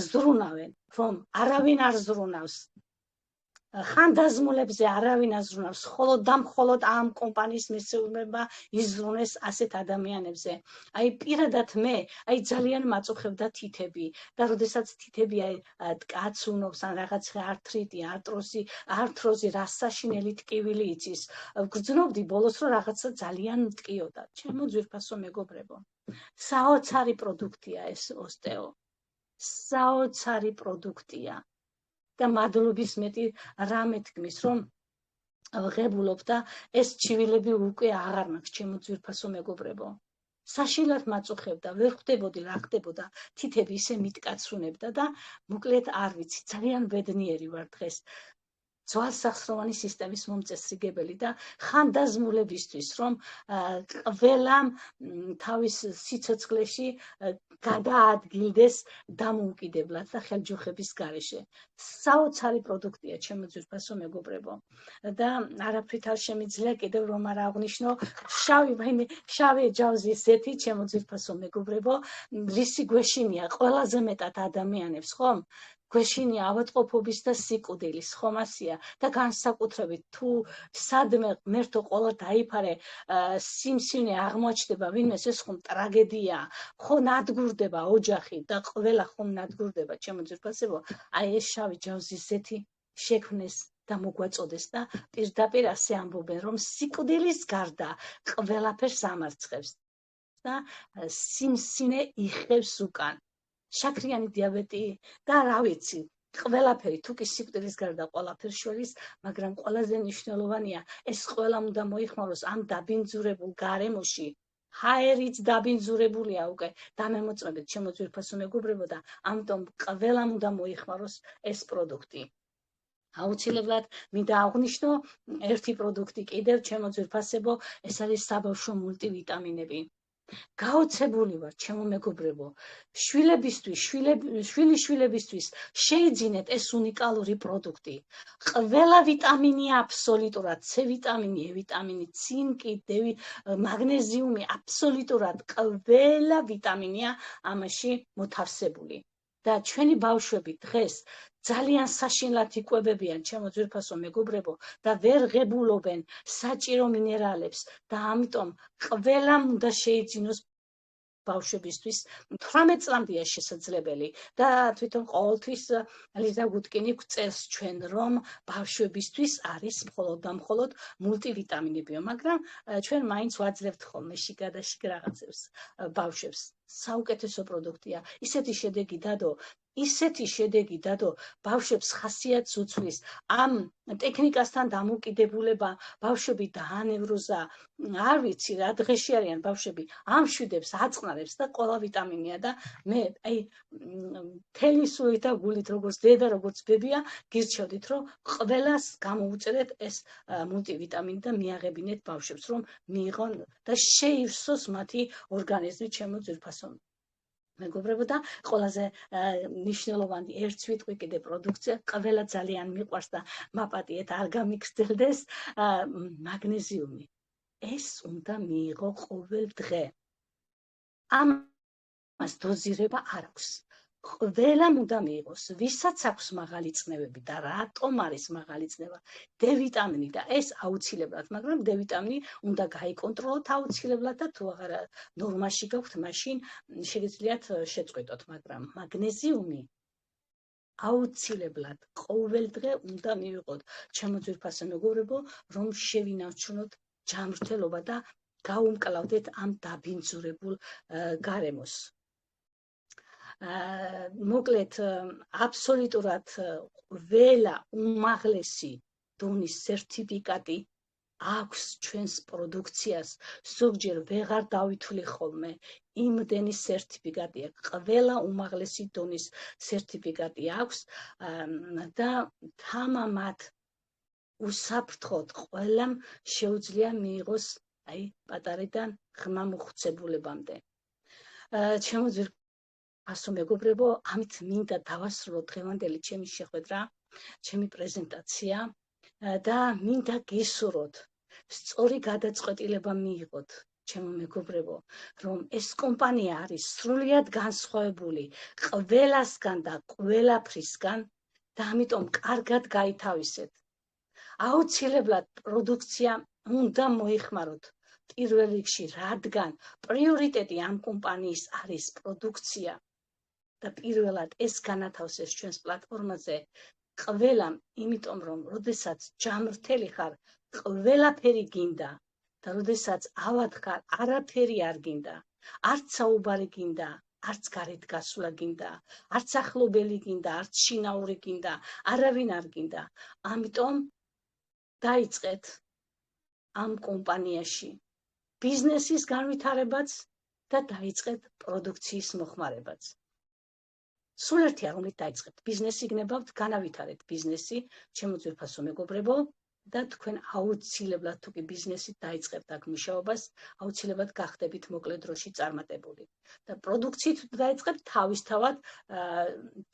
ზრუნავენ, რომ არავინ არ ზრუნავს. ხანდაზმულებზე არავინ არ ზრუნავს, მხოლოდ და მხოლოდ ამ კომპანიის მესეურნეობა იზრუნეს ასეთ ადამიანებზე. აი პირადად მე, აი ძალიან მაწუხებდა თითები და როდესაც თითები აი კაც უნობს ან რაღაც ართრიტი, ართროზი, რასაშინელი ტკივილი იცის, გრძნობდი ბოლოს რომ რაღაცა ძალიან მტკიოდა. ჩემო ძვირფასო მეგობრებო, საოცარი პროდუქტია ეს ოსტეო. საოცარი პროდუქტია. და მადლობის მეტი რა მეთქმის, რომ ვღებულობ და ეს ჩივილები უკვე აღარ მაქვს, ჩემო ძვირფასო მეგობრებო. საშინლად მაწუხებდა, ვერ ხვდებოდი რა ხდებოდა, თითები ისე მიტკაცრუნებდა და მოკლედ არ ვიცი, ძალიან ბედნიერი ვარ დღეს. ძვალსახსროვანი სისტემის მომწესრიგებელი და ხანდაზმულებისთვის, რომ ყველამ თავის სიცოცხლეში გადაადგილდეს დამოუკიდებლად და ხელჯოხების გარეშე. საოცარი პროდუქტია, ჩემო ძვირფასო მეგობრებო. და არაფრით არ შემიძლია კიდევ რომ არ აღვნიშნო, შავი ჯავზის ზეთი, ჩემო ძვირფასო მეგობრებო, რისი გვეშინია ყველაზე მეტად ადამიანებს, ხომ? გვეშინია ავადმყოფობის და სიკვდილის ხომასია და განსაკუთრებით თუ სადმე ღმერთო ყოლა დაიფარე სიმსივნე აღმოჩნდება ვინმეს ეს ხომ ტრაგედია ხო ნადგურდება ოჯახი და ყველა ხომ ნადგურდება ჩემო ძვირფასებო აი ეს შავი ჯავზის ზეთი შექმნეს და მოგვაწოდეს და პირდაპირ ასე ამბობენ რომ სიკვდილის გარდა ყველაფერს ამარცხებს და სიმსინე იხევს უკან შაქრიანი დიაბეტი და რა ვიცი ყველაფერი თუ კი სიკვდილის გარდა ყველაფერს შორის მაგრამ ყველაზე მნიშვნელოვანია ეს ყველა უნდა მოიხმაროს ამ დაბინძურებულ გარემოში ჰაერიც დაბინძურებულია უკვე დამემოწმებით ჩემო ძვირფასო მეგობრებო და ამიტომ ყველამ უნდა მოიხმაროს ეს პროდუქტი აუცილებლად მინდა აღვნიშნო ერთი პროდუქტი კიდევ ჩემო ძვირფასებო ეს არის საბავშვო მულტივიტამინები გაოცებული ვარ ჩემო მეგობრებო შვილიშვილებისთვის შეიძინეთ ეს უნიკალური პროდუქტი ყველა ვიტამინია აბსოლუტურად C ვიტამინი E ვიტამინი ცინკი D მაგნეზიუმი აბსოლუტურად ყველა ვიტამინია ამაში მოთავსებული და ჩვენი ბავშვები დღეს ძალიან საშინლად იკვებებიან ჩემო ძვირფასო მეგობრებო და ვერ ღებულობენ საჭირო მინერალებს და ამიტომ ყველამ უნდა შეიძინოს ბავშვებისთვის 18 წლამდეა შესაძლებელი და თვითონ ყოველთვის ლიზა გუტკინი გვწერს ჩვენ რომ ბავშვებისთვის არის მხოლოდ და მხოლოდ მულტივიტამინებიო მაგრამ ჩვენ მაინც ვაძლევთ ხოლმე შიგადაშიგ რაღაცებს ბავშვებს საუკეთესო პროდუქტია ისეთი შედეგი დადო ბავშვებს ხასიათს უცვლის ამ ტექნიკასთან დამოკიდებულება ბავშვები დაანევროზა არ ვიცი რა დღეში არიან ბავშვები ამშვიდებს აწყნარებს და ყველა ვიტამინია და მე აი მთელი სულით და გულით როგორც დედა როგორც ბებია გირჩევდით რომ ყველას გამოუწერეთ ეს მულტივიტამინი და მიაღებინეთ ბავშვებს რომ მიიღონ და შეივსოს მათი ორგანიზმი ჩემო ძვირფასო მეგობრებო და ყველაზე მნიშვნელოვანი ერთ სიტყვი კიდე პროდუქცია ყველა ძალიან მიყვარს და მაპატიეთ არ გამიგრძელდეს მაგნეზიუმი ეს უნდა მიიღო ყოველ დღე ამას დოზირება არ აქვს ყველამ უნდა მიიღოს ვისაც აქვს მაღალი წნევები და რატომ არის მაღალი წნევა D ვიტამინი და ეს აუცილებლად მაგრამ D ვიტამინი უნდა გაიკონტროლოთ აუცილებლად და თუ აღარ ნორმაში გაქვთ მაშინ შეგიძლიათ შეწყვეტოთ მაგრამ მაგნეზიუმი აუცილებლად ყოველ დღე უნდა მივიღოთ ჩემო ძვირფასო მეგობრებო რომ შევინარჩუნოთ ჯანმრთელობა და გაუმკლავდეთ ამ დაბინძურებულ გარემოს მოკლედ აბსოლუტურად ყველა უმაღლესი დონის სერტიფიკატი აქვს ჩვენს პროდუქციას ზოგჯერ ვეღარ დავითვლი ხოლმე იმდენი სერტიფიკატი აქვს ყველა უმაღლესი დონის სერტიფიკატი აქვს და თამამად უსაფრთხოდ ყველამ შეუძლია მიიღოს აი პატარიდან ღრმა მოხუცებულებამდე ჩემო ასო მეგობრებო, ამით მინდა დავასრულო დღევანდელი ჩემი შეხვედრა, ჩემი პრეზენტაცია და მინდა გისურვოთ, სწორი გადაწყვეტილება მიიღოთ, ჩემო მეგობრებო, რომ ეს კომპანია არის სრულიად განსხვავებული ყველასგან და ყველაფრისგან და ამიტომ კარგად გაითავისეთ. აუცილებლად პროდუქცია უნდა მოიხმაროთ. პირველ რიგში, რადგან პრიორიტეტი ამ კომპანიის არის პროდუქცია. და პირველად ეს განათავსეს ჩვენს პლატფორმაზე ყველამ, იმიტომ რომ როდესაც ჯანმრთელი ხარ, ყველაფერი გინდა და როდესაც ავად ხარ, არაფერი არ გინდა, არც საუბარი გინდა, არც გარეთ გასვლა გინდა, არც ახლობელი გინდა, არც შინაური გინდა, არავინ არ გინდა. ამიტომ დაიწყეთ ამ კომპანიაში ბიზნესის განვითარებაც და დაიწყეთ პროდუქციის მოხმარებაც. სულ ერთია, რომლით დაიწყებთ ბიზნესი, გნებავთ, განავითარეთ ბიზნესი, ჩემო ძვირფასო მეგობრებო, და თქვენ აუცილებლად თუ კი ბიზნესით დაიწყებთ აქ მუშაობას, აუცილებლად გახდებით მოკლე დროში წარმატებული. და პროდუქციით დაიწყებთ თავისთავად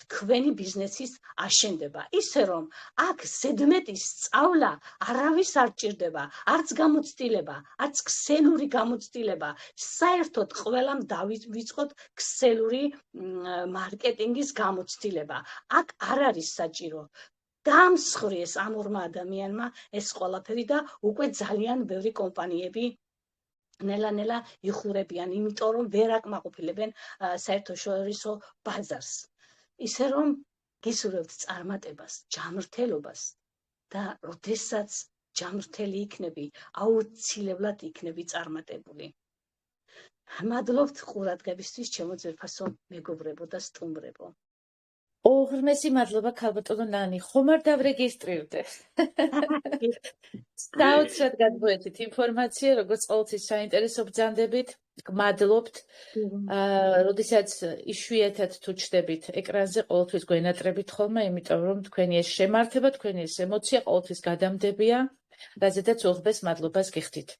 თქვენი ბიზნესის აშენდება. ისე რომ აქ ზედმეტის სწავლა არავის არ ჭირდება, არც გამოცდილება, არც ქსელური გამოცდილება. საერთოდ ყველამ დავიწყოთ ქსელური მარკეტინგის გამოცდილება. აქ არ არის საჭირო. დამსხვრიეს ამ ორმა ადამიანმა ეს ყველაფერი და უკვე ძალიან ბევრი კომპანიები ნელა-ნელა იხურებიან, იმიტომ რომ ვერ აკმაყოფილებენ საერთაშორისო ბაზარს. ისე რომ გისურვებთ წარმატებას, ჯანმრთელობას და როდესაც ჯანმრთელი იქნები, აუცილებლად იქნები წარმატებული. მადლობთ ყურადღებისთვის, ჩემო ძვირფასო მეგობრებო და სტუმრებო. უღრმესი მადლობა ქალბატონო ნანი, ხომ არ დავრეგისტრირდე? საოცრად გადმოეცით ინფორმაცია, როგორც ყოველთვის საინტერესო ბრძანდებით, გმადლობთ. როდესაც იშვიათად თუ ჩდებით ეკრანზე, ყოველთვის გვენატრებით ხოლმე, იმიტომ რომ თქვენი ეს შემართება, თქვენი ეს ემოცია ყოველთვის გადამდებია, რაზედაც უღრმეს მადლობას გიხდით.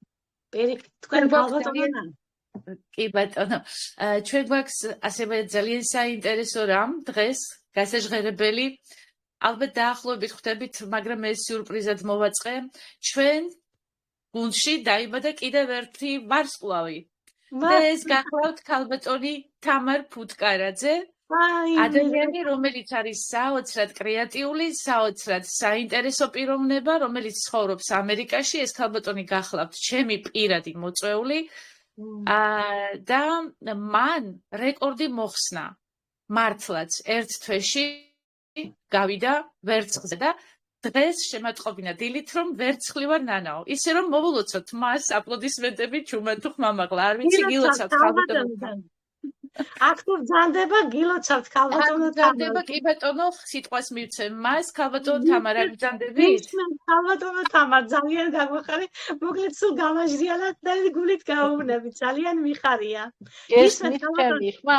თქვენ ქალბატონო კი ბატონო, ჩვენ გვაქვს ასევე ძალიან საინტერესო რამ დღეს გასაჟღერებელი. ალბათ დაახლოებით ხვდებით, მაგრამ ეს სიურპრიზად მოვაწყე. ჩვენ გუნდში დაიბადა კიდევ ერთი ვარსკვლავი. და ეს გახლავთ ქალბატონი თამარ ფუტკარაძე. ადამიანი, რომელიც არის საოცრად კრეატიული, საოცრად საინტერესო პიროვნება, რომელიც ცხოვრობს ამერიკაში. ეს ქალბატონი გახლავთ ჩემი პირადი მოწვეული. და მან რეკორდი მოხსნა. მართლაც ერთ თვეში გავიდა ვერცხლზე და დღეს შემატყობინა დილით, რომ ვერცხლი ვარ ნანაო. ისე რომ მოვულოცოთ მას აპლოდისმენტები ჩუმად თუ ხმამაღლა. არ ვიცი გილოცავთ ქალბატონო. აქ თუ ბრძანდება გილოცავთ ქალბატონო თამარ. ბრძანდება კი ბატონო, სიტყვას მივცემ მას, ქალბატონო თამარ არ ბრძანდებით? ქალბატონო თამარ, ძალიან გაგვეხარი, მოკლედ სულ გამაჟრიალად და გულით გაუვნები, ძალიან მიხარია. გესმის ჩემი ხმა,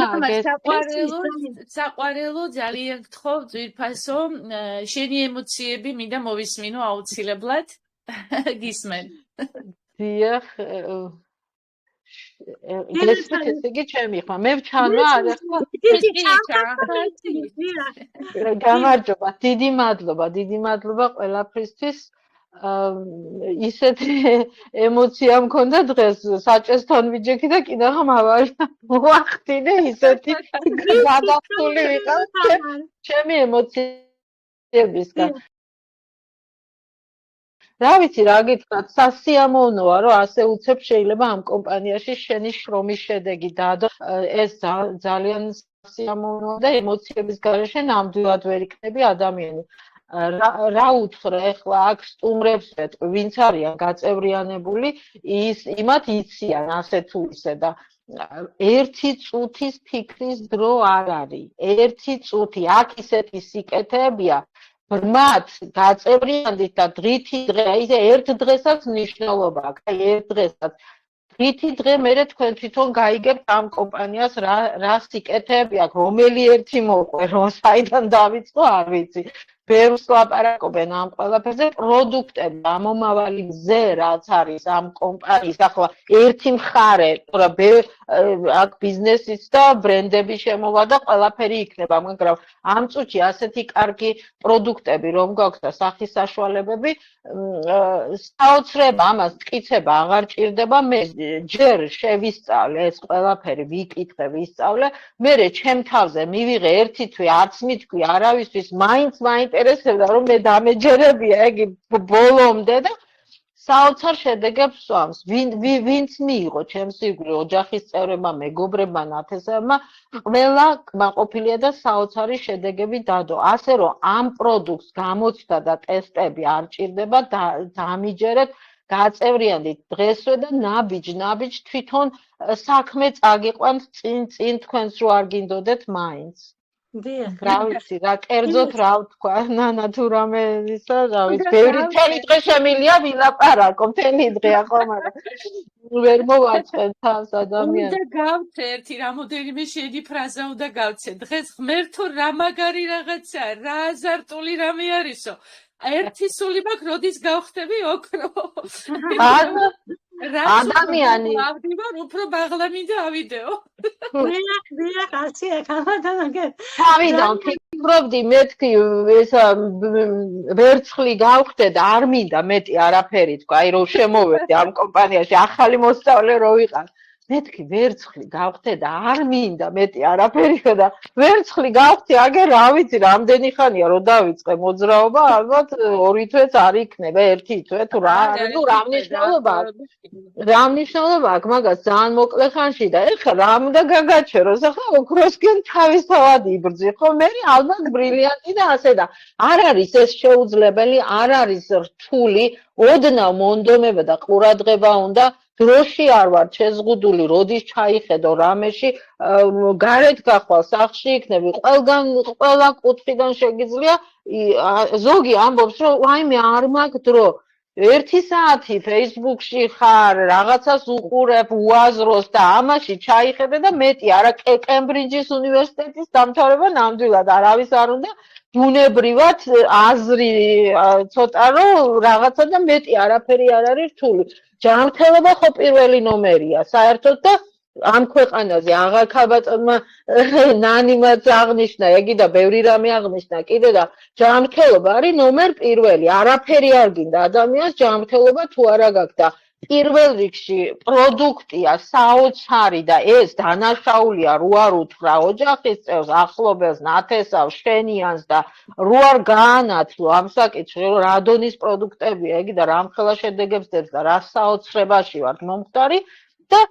საყვარელო ძალიან გთხოვ ძვირფასო, შენი ემოციები მინდა მოვისმინო აუცილებლად. გისმენ. დიახ, გესმით ესე იგი ჩემი ხმა, მე ვჩანვა არ ახლა. გამარჯობა, დიდი მადლობა ყველაფრისთვის. ისეთი ემოცია მქონდა დღეს საჭესთან ვიჯექი და კიდევ მოვახდინე ისეთი გადახტული ვიყავ ჩემი ემოციებისგან. რა ვიცი რა გითხრათ, სასიამოვნოა რომ ასე უცებ შეიძლება ამ კომპანიაში შენი შრომის შედეგი დაადო. ეს ძალიან სასიამოვნოა და ემოციების გარეშე ნამდვილად ვერ იქნები ადამიანი. რა უთხრა ახლა აქ სტუმრებს ვეტყვი, ვინც არიან გაწევრიანებული, იმათ იციან ასე თუ ისე და ერთი წუთის ფიქრის დრო არ არის. ერთი წუთი აქ ისეთი სიკეთეებია ბრმად გაწევრიანდით და დღითი დღე, ისე ერთ დღესაც მნიშვნელობა აქვს, აი ერთ დღესაც. დღითი დღე მერე თქვენ თვითონ გაიგებთ ამ კომპანიას რა სიკეთეები აქვს, რომელი ერთი მოყვე, რომ საიდან დავიწყო, არ ვიცი. ბევრს ლაპარაკობენ ამ ყველაფერზე, პროდუქტები, ამომავალი მზე რაც არის ამ კომპანიის, ახლა ერთი მხარე, აქ ბიზნესიც და ბრენდები შემოვა და ყველაფერი იქნება, მაგრამ ამ წუთში ასეთი კარგი პროდუქტები რომ გაქვს და სახის საშუალებები, საოცრება ამას მტკიცება აღარ ჭირდება, მე ჯერ შევისწავლე ეს ყველაფერი, ვიკითხე, ვისწავლე, მერე ჩემ თავზე მივიღე ერთი თვე, არც მითქვი არავისთვის, მაინც ინტერესებდა რომ მე დამეჯერებია იგი ბოლომდე და საოცარ შედეგებს სვამს. ვინც მიიღო ჩემს იგივე ოჯახის წევრებმა, მეგობრებმა, ნათესავებმა, ყველა კმაყოფილია და საოცარი შედეგები დადო. ასე რომ ამ პროდუქტს გამოცდა და ტესტები არ ჭირდება, დამიჯერეთ, გაწევრიანდით დღესვე და ნაბიჯ თვითონ საქმე წაგიყვანთ წინ თქვენს რო არ გინდოდეთ მაინც. დიახ, რა ვიცი, რა კერძოდ რა ვთქვა, ნანა თუ რამე ისა, რა ვიცი, ბევრი მთელი დღე შემილია ვილაპარაკო, მთელი დღე ახლა, მაგრამ ვერ მოვაწყენ თავს ადამიანს. უნდა გავცე ერთი რამოდენიმე შენი ფრაზა უნდა გავცე. დღეს ღმერთო რა მაგარი რაღაცა, რა აზარტული რამე არისო. ერთი სული მაქვს, როდის გავხდები ოქრო. ადამიანი ავდივარ, უფრო მაღლა მინდა ავიდეო. დიახ, არცია, გამადამაგე. თავიდან ფიქრობდი მეთქი ესა ვერცხლი გავხდე და არ მინდა მეტი არაფერი თქვა, აი რომ შემოვედი ამ კომპანიაში, ახალი მოსწავლე რო ვიყარ. მეთქი ვერცხლი გავხდე და არ მინდა მეტი არაფერი და ვერცხლი გავხდე, აგერ რა ვიცი, რამდენი ხანია რომ დავიწყე მოძრაობა, ალბათ 2 თვეც არ იქნება, 1 თვე თუ რა, ნუ რა მნიშვნელობა აქვს მაგას ძალიან მოკლე ხანში და ეხლა რა უნდა გაგაჩეროს, ახლა ოქროსკენ თავისთავად იბრძი, ხო მე ალბათ ბრილიანტი და ასე და არ არის ეს შეუძლებელი, არ არის რთული, ოდნავ მონდომება და ყურადღება უნდა დროში არ ვარ შეზღუდული, როდის ჩაიხედო რამეში, გარეთ გახვალ სახლში იქნები, ყველა კუთხიდან შეგიძლია, ზოგი ამბობს, რომ ვაიმე არ მაქვს დრო, 1 საათი Facebook-ში ხარ, რაღაცას უყურებ, უაზროს და ამაში ჩაიხედე და მეტი არა კემბრიჯის უნივერსიტეტის დამთავრება ნამდვილად არავის არ უნდა ბუნებრივად აზრი ცოტა რომ რაღაცა და მეტი არაფერი არ არის რთული. ჯანმრთელობა ხო პირველი ნომერია საერთოდ და ამ ქვეყანაზე აღარ ქალბატონმა ნანიმაც აღნიშნა, ეგი და ბევრი რამე აღნიშნა კიდე და ჯანმრთელობა არის ნომერ პირველი. არაფერი არ გინდა ადამიანს ჯანმრთელობა თუ არა გაქვს და პირველ რიგში პროდუქტია საოცარი და ეს დანაშაულია რო არ უთხრა ოჯახის წევრს, ახლობელს, ნათესავს, შენიანს და რო არ გაანათლო ამ საკითხში, რომ რა დონის პროდუქტებია, იგი და რამხელა შედეგებს დებს და რა საოცრებაში ვართ მომხდარი და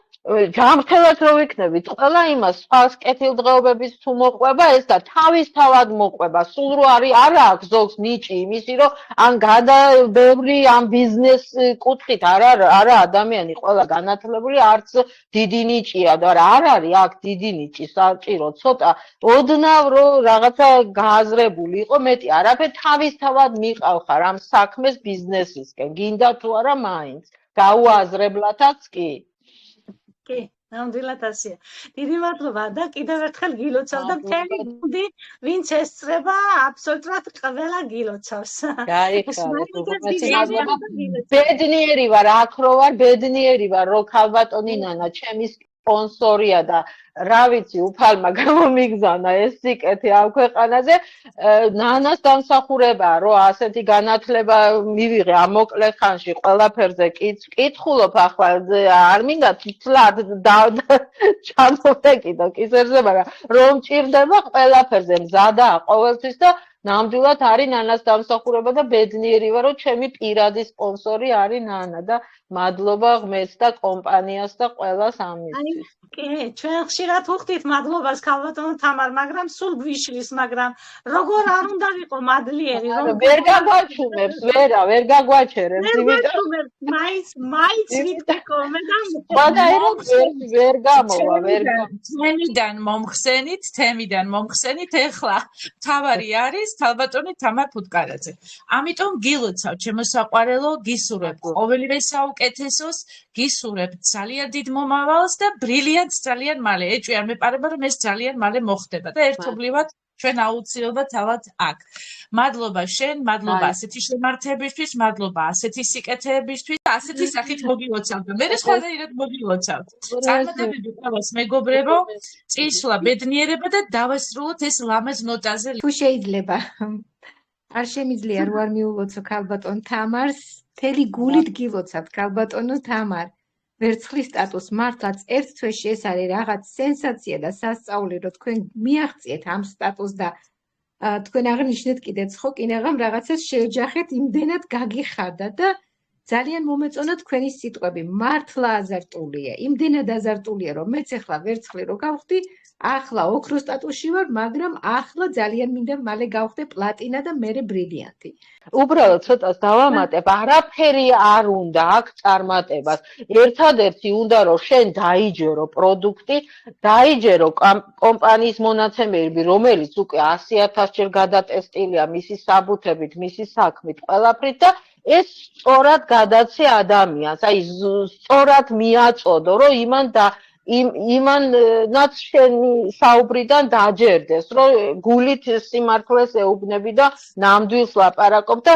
ჯანმრთელად რო ვიქნებით, ყველა იმას სხვას კეთილდღეობების თუ მოყვება ეს და თავისთავად მოყვება. სულ რო არის არა აქვს ზოგს ნიჭი იმისი, რომ ან გადაბევრი ამ ბიზნეს კუთხით არა ადამიანი ყველა განათლებული არც დიდი ნიჭია და არ არის აქ დიდი ნიჭი საჭირო ცოტა ოდნავ რო რაღაცა გააზრებული იყო მეტი არაფერი თავისთავად მიყავხარ ამ საქმეს ბიზნესისკენ. გინდა თუ არა მაინც გაუაზრებლათაც კი. კი, ნამდვილად ასეა. დიდი მადლობა და კიდევ ერთხელ გილოცავ და მთელი გუნდი, ვინც ესწრება, აბსოლუტურად ყველა გილოცავს. ბედნიერი ვარ, აქ რო ვარ, ბედნიერი ვარ, რომ ქალბატონი ნანა ჩემი სპონსორია და რა ვიცი, უფალმა გამომიგზავნა ეს სიკეთე ამ ქვეყანაზე. ნანას დამსახურებაა, რომ ასეთი განათლება მივიღე ამ მოკლე ხანში, ყველაფერზე კითხულობ ახლა არ მინდა თლად ჩამოვეკიდო კისერზე, მაგრამ რომ ჭირდება ყველაფერზე მზადაა ყოველთვის და ნამდვილად არის ნანას დამსახურება და ბედნიერი ვარ, რომ ჩემი პირადი სპონსორი არის ნანა და მადლობა ღმერთს და კომპანიას და ყველას ამისთვის. კი, ჩვენ ხშირად ვუხდით მადლობას ქალბატონ თამარ, მაგრამ სულ გვიშლის, მაგრამ როგორ არ უნდა ვიყო მადლიერი, რომ ვერ გაგვაჩუმებს, ვერ გაგვაჩერებს, იმიტომ მაინც ვიტყო მე და ვერ გამოვა, თემიდან მომხსენით, ეხლა თავარი არის ქალბატონი თამარ ფუტკარაძე. ამიტომ გილოცავ, ჩემო საყვარელო, გისურვებ ყოველივე საუკეთესოს, გისურვებ ძალიან დიდ მომავალს და ბრილიანტს ძალიან მალე. ეჭვი არ მეპარება, რომ ეს ძალიან მალე მოხდება და ერთობლივად ჩვენ აუცილებლად თავად აქ. მადლობა შენ, მადლობა ასეთი შემართებისთვის, მადლობა ასეთი სიკეთეებისთვის და ასეთი სახით მოგილოცავთ და მე სხვადასხვა მოგილოცავთ. წარმატებები ყველას მეგობრებო, წისვლა, ბედნიერება და დავასრულოთ ეს ლამაზ ნოტაზე. თუ შეიძლება არ შემიძლია რო არ მიულოცო ქალბატონ თამარს, მთელი გულით გილოცავთ ქალბატონო თამარ. ვერცხლის სტატუს მართლაც ერთ თვეში ეს არის რაღაც სენსაცია და სასწაული, რომ თქვენ მიაღწიეთ ამ სტატუსს და თქვენ აღნიშნეთ კიდეც ხო კინაღამ რაღაცას შეეჯახეთ, იმდენად გაგიხარდა და ძალიან მომეწონა თქვენი სიტყვები, მართლა აზარტულია, იმდენად აზარტულია, რომ მეც ახლა ვერცხლი რო გავხდი, ახლა ოქრო სტატუსში ვარ, მაგრამ ახლა ძალიან მინდა მალე გავხდე პლატინა და მერე ბრილიანტი. უბრალოდ ცოტას დავამატებ, არაფერი არ უნდა აქ წარმატებას. ერთადერთი უნდა რომ შენ დაიჯერო პროდუქტი, დაიჯერო კომპანიის მონაცემები, რომელიც უკვე 100,000-ჯერ გადატესტილია მისი საბუთებით, მისი საქმით, ყველაფრით და ეს სწორად გადაცე ადამიანს, აი სწორად მიაწოდო, რომ იმან იმანაც შენი საუბრიდან დაჯერდეს, რომ გულით სიმართლეს ეუბნები და ნამდვილს ლაპარაკობ და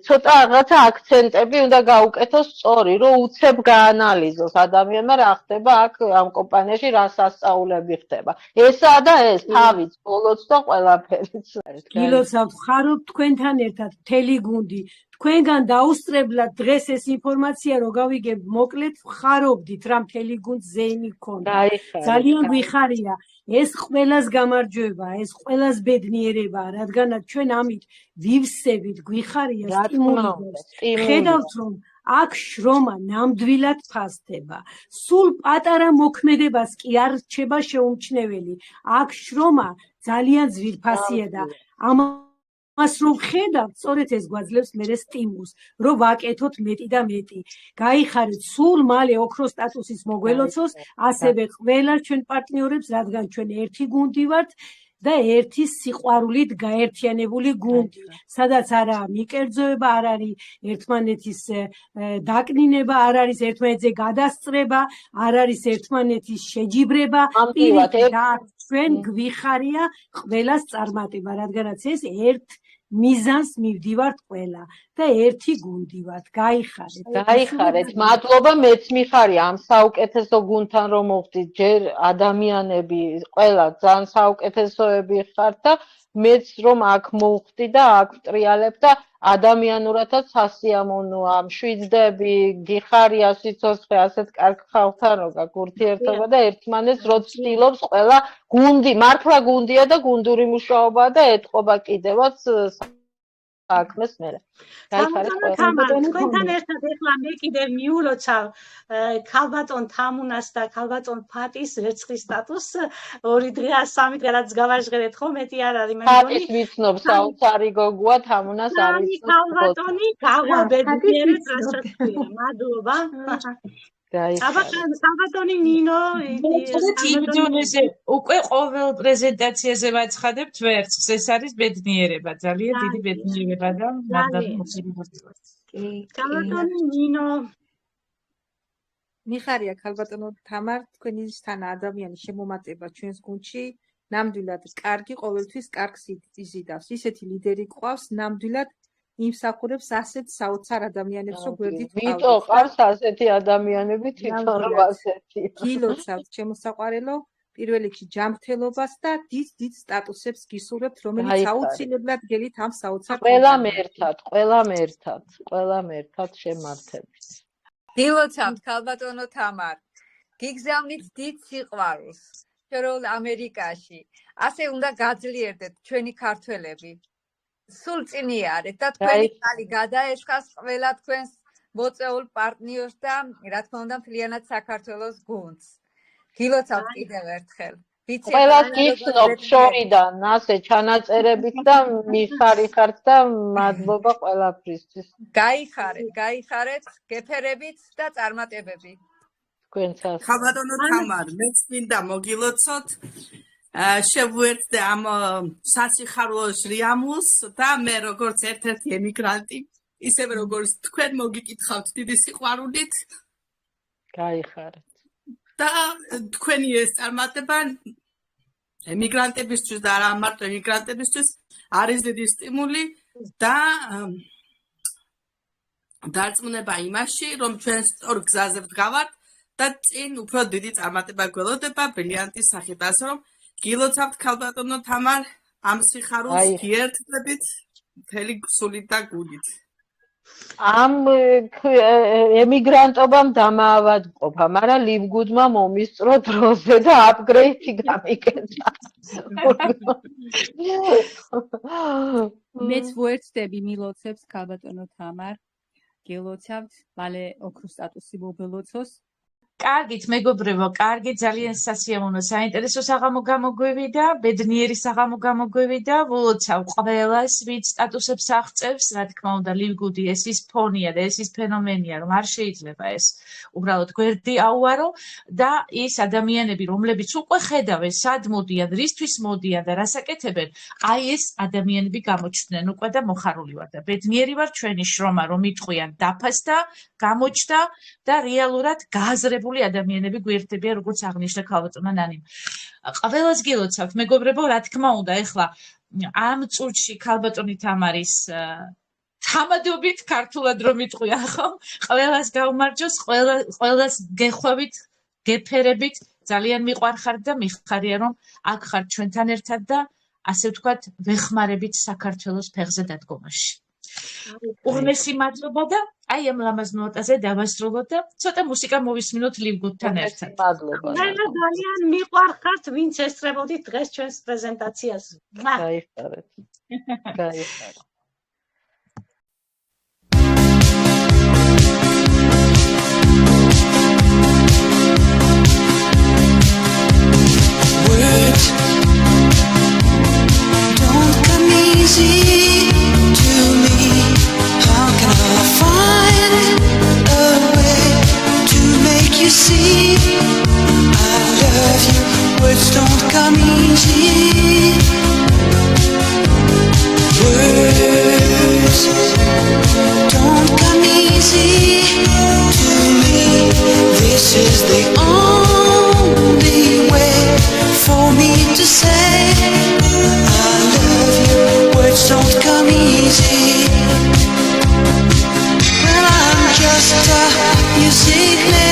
ცოტა რაღაცა აქცენტები უნდა გაუკეთოს სწორი, რომ უცებ გაანალიზოს ადამიანმა რა ხდება აქ ამ კომპანიაში, რა სასწაულები ხდება. ესაა და ეს თავიც, ბოლოც და ყველაფერიც. გილოცავთ, ხარობ თქვენთან ერთად მთელი გუნდი. თქვენგან დაუსწრებლად დღეს ეს ინფორმაცია რო გავიგებ, მოკლედ ხარობდით რა მთელი გუნდს ზეიმი გქონდა. ძალიან გვიხარია. ეს ყველას გამარჯვება, ეს ყველას ბედნიერება, რადგანაც ჩვენ ამით ვივსებით, გვიხარია სტიმულობს. ხედავთ რომ აქ შრომა ნამდვილად ფასდება. სულ პატარა მოქმედებას კი არ რჩება შეუმჩნეველი. აქ შრომა ძალიან ძვირფასია და ამას რომ ხედავთ, სწორედ ეს გვაძლევს მერე სტიმულს, რომ ვაკეთოთ მეტი და მეტი. გაიხარეთ, სულ მალე ოქროს სტატუსის მოგველოცოს, ასევე ყველა ჩვენ პარტნიორებს, რადგან ჩვენ ერთი გუნდი ვართ და ერთი სიყვარულით გაერთიანებული გუნდი, სადაც არაა მიკერძოება, არ არის ერთმანეთის დაკნინება, არ არის ერთმანეთზე გადასწრება, არ არის ერთმანეთის შეჯიბრება, პირიქით ჩვენ გვიხარია ყველას წარმატება, რადგანაც ეს ერთ მიზანს მივდივართ ყველა და ერთი გუნდი ვართ. გაიხარეთ, მადლობა, მეც მიხარია ამ საუკეთესო გუნდთან რომ მოვხდით, ჯერ ადამიანები ყველა ძალიან საუკეთესოები ხართ და მეც რომ აქ მოვხდი და აქ ვტრიალებ და ადამიანურადაც სასიამოვნოა, მშვიდდები, გიხარია სიცოცხლე, ასეთ კარგ ხალხთან რო გაქვს ურთიერთობა და ერთმანეთს რო ცდილობს ყველა გუნდი, მართლა გუნდია და გუნდური მუშაობაა და ეთყობა კიდევაც საქმეს მერე. თქვენთან ერთად ეხლა მე კიდევ მიულოცავ ქალბატონ თამუნას და ქალბატონ ფატის ვერცხლის სტატუსს 2 დღეა 3 დღე რაც გავაჟღერეთ ხო მეტი არ არის მე მგონი ფატის ვიცნობ საოცარი გოგოა თამუნას არის ქალბატონი გაგვაბედნიერეთ რასაც მადლობა ქალბატონი ნინო იმდონეზე უკვე ყოველ პრეზენტაციაზე ვაცხადებთ ვერცხს, ეს არის ბედნიერება, ძალიან დიდი ბედნიერება და ქალბატონი ნინო მიხარია ქალბატონო თამარ, თქვენი თანა ადამიანის შემომატება ჩვენს გუნდში ნამდვილად კარგი, ყოველთვის კარგს იზიდავს. ისეთი ლიდერი გყავს, ნამდვილად იმსახურებს ასეთ საოცარ ადამიანებს, რომ გვერდით ყავთ. ვიტო ყავს ასეთი ადამიანები თვითონ რომ ასეთი. გილოცავთ შემოსაყვარელო, პირველ რიგში ჯანმრთელობას და დიდ სტატუსებს გისურვებთ, რომელიც აუცილებლად გელით ამ საოცარ ყველამ ერთად შემართებით. გილოცავთ ქალბატონო თამარ, გიგზავნით დიდ სიყვარულს შორეულ ამერიკაში. ასე უნდა გაძლიერდეთ ჩვენი ქართველები. სულ წინიარეთ და თქვენი ხალი გადაესხას ყველა თქვენს მოწეულ პარტნიორს და რა თქმა უნდა მთლიანად საქართველოს გუნდს. გილოცავთ კიდევ ერთხელ. ყველას გიცნობ შორიდან ასე ჩანაწერებით და მიხარიხართ და მადლობა ყველაფრისთვის. გაიხარეთ, გეფერებით და წარმატებები. თქვენსაც. ქალბატონო თამარ, მეც მინდა მოგილოცოთ. შევუერთდე ამ სასიხარულო ჟრიამულს და მე როგორც ერთ-ერთი ემიგრანტი, ისევე როგორც თქვენ მოგიკითხავთ დიდი სიყვარულით. გაიხარეთ. და თქვენი ეს წარმატება ემიგრანტებისთვის და არა მარტო ემიგრანტებისთვის არის დიდი სტიმული და დარწმუნება იმაში, რომ ჩვენ სწორ გზაზე ვდგავართ და წინ უფრო დიდი წარმატება გველოდება ბრილიანტის სახით, ასე რომ გილოცავთ ქალბატონო თამარ ამ სიხარულს გიერთდებით მთელი სულით და გულით. ამ ემიგრანტობამ დამაავადმყოფა, მაგრამ ლივგუდმა მომისწრო დროზე და აპგრეიდი გამიკეთა. მეც ვუერთდები მილოცებს ქალბატონო თამარ, გილოცავთ, მალე ოქროს სტატუსი მობელოცოს. კარგით, მეგობრებო, კარგი, ძალიან სასიამოვნო, საინტერესო საღამო გამოგვივი და ბედნიერი საღამო გამოგვივი და ვლოცავ ყველას, ვინც სტატუსებს აღწევს, რა თქმა უნდა, ლივგუდი ეს ის ფონია და ეს ის ფენომენია, რომ არ შეიძლება ეს უბრალოდ გვერდი აუარო და ის ადამიანები, რომლებიც უკვე ხედავენ, სად მოდიან, რისთვის მოდიან და რას აკეთებენ, აი ეს ადამიანები გამოჩნდნენ უკვე და მოხარული ვარ და ბედნიერი ვარ ჩვენი შრომა, რომ იტყვიან დაფასდა, გამოჩნდა და რეალურად გააზრებული განსხვავებული ადამიანები გვერდებიან, როგორც აღნიშნა ქალბატონმა ნანიმ. ყველას გილოცავთ, მეგობრებო, რა თქმა უნდა, ეხლა ამ წუთში ქალბატონი თამარის თამადობით ქართულად რომ იტყვია, ხო? ყველას გაუმარჯოს, ყველას გეხვევით, გეფერებით, ძალიან მიყვარხართ და მიხარია რომ აქ ხართ ჩვენთან ერთად და ასე ვთქვათ, ვეხმარებით საქართველოს ფეხზე დადგომაში. უღმესი მადლობა და აი ამ ლამაზ ნოტაზე დავასრულოთ და ცოტა მუსიკა მოვისმინოთ ლივგუთთან ერთად. მადლობა. ძალიან მიყვარხართ, ვინც ესწრებოდით დღეს ჩვენს პრეზენტაციას. გაიხარეთ. გაიხარეთ. Don't come easy to me. How can I find a way to make you see I love you? Words don't come easy. Words don't come easy to me. This is the only way for me to say I love you. Words don't come easy. Well, I'm just a music man.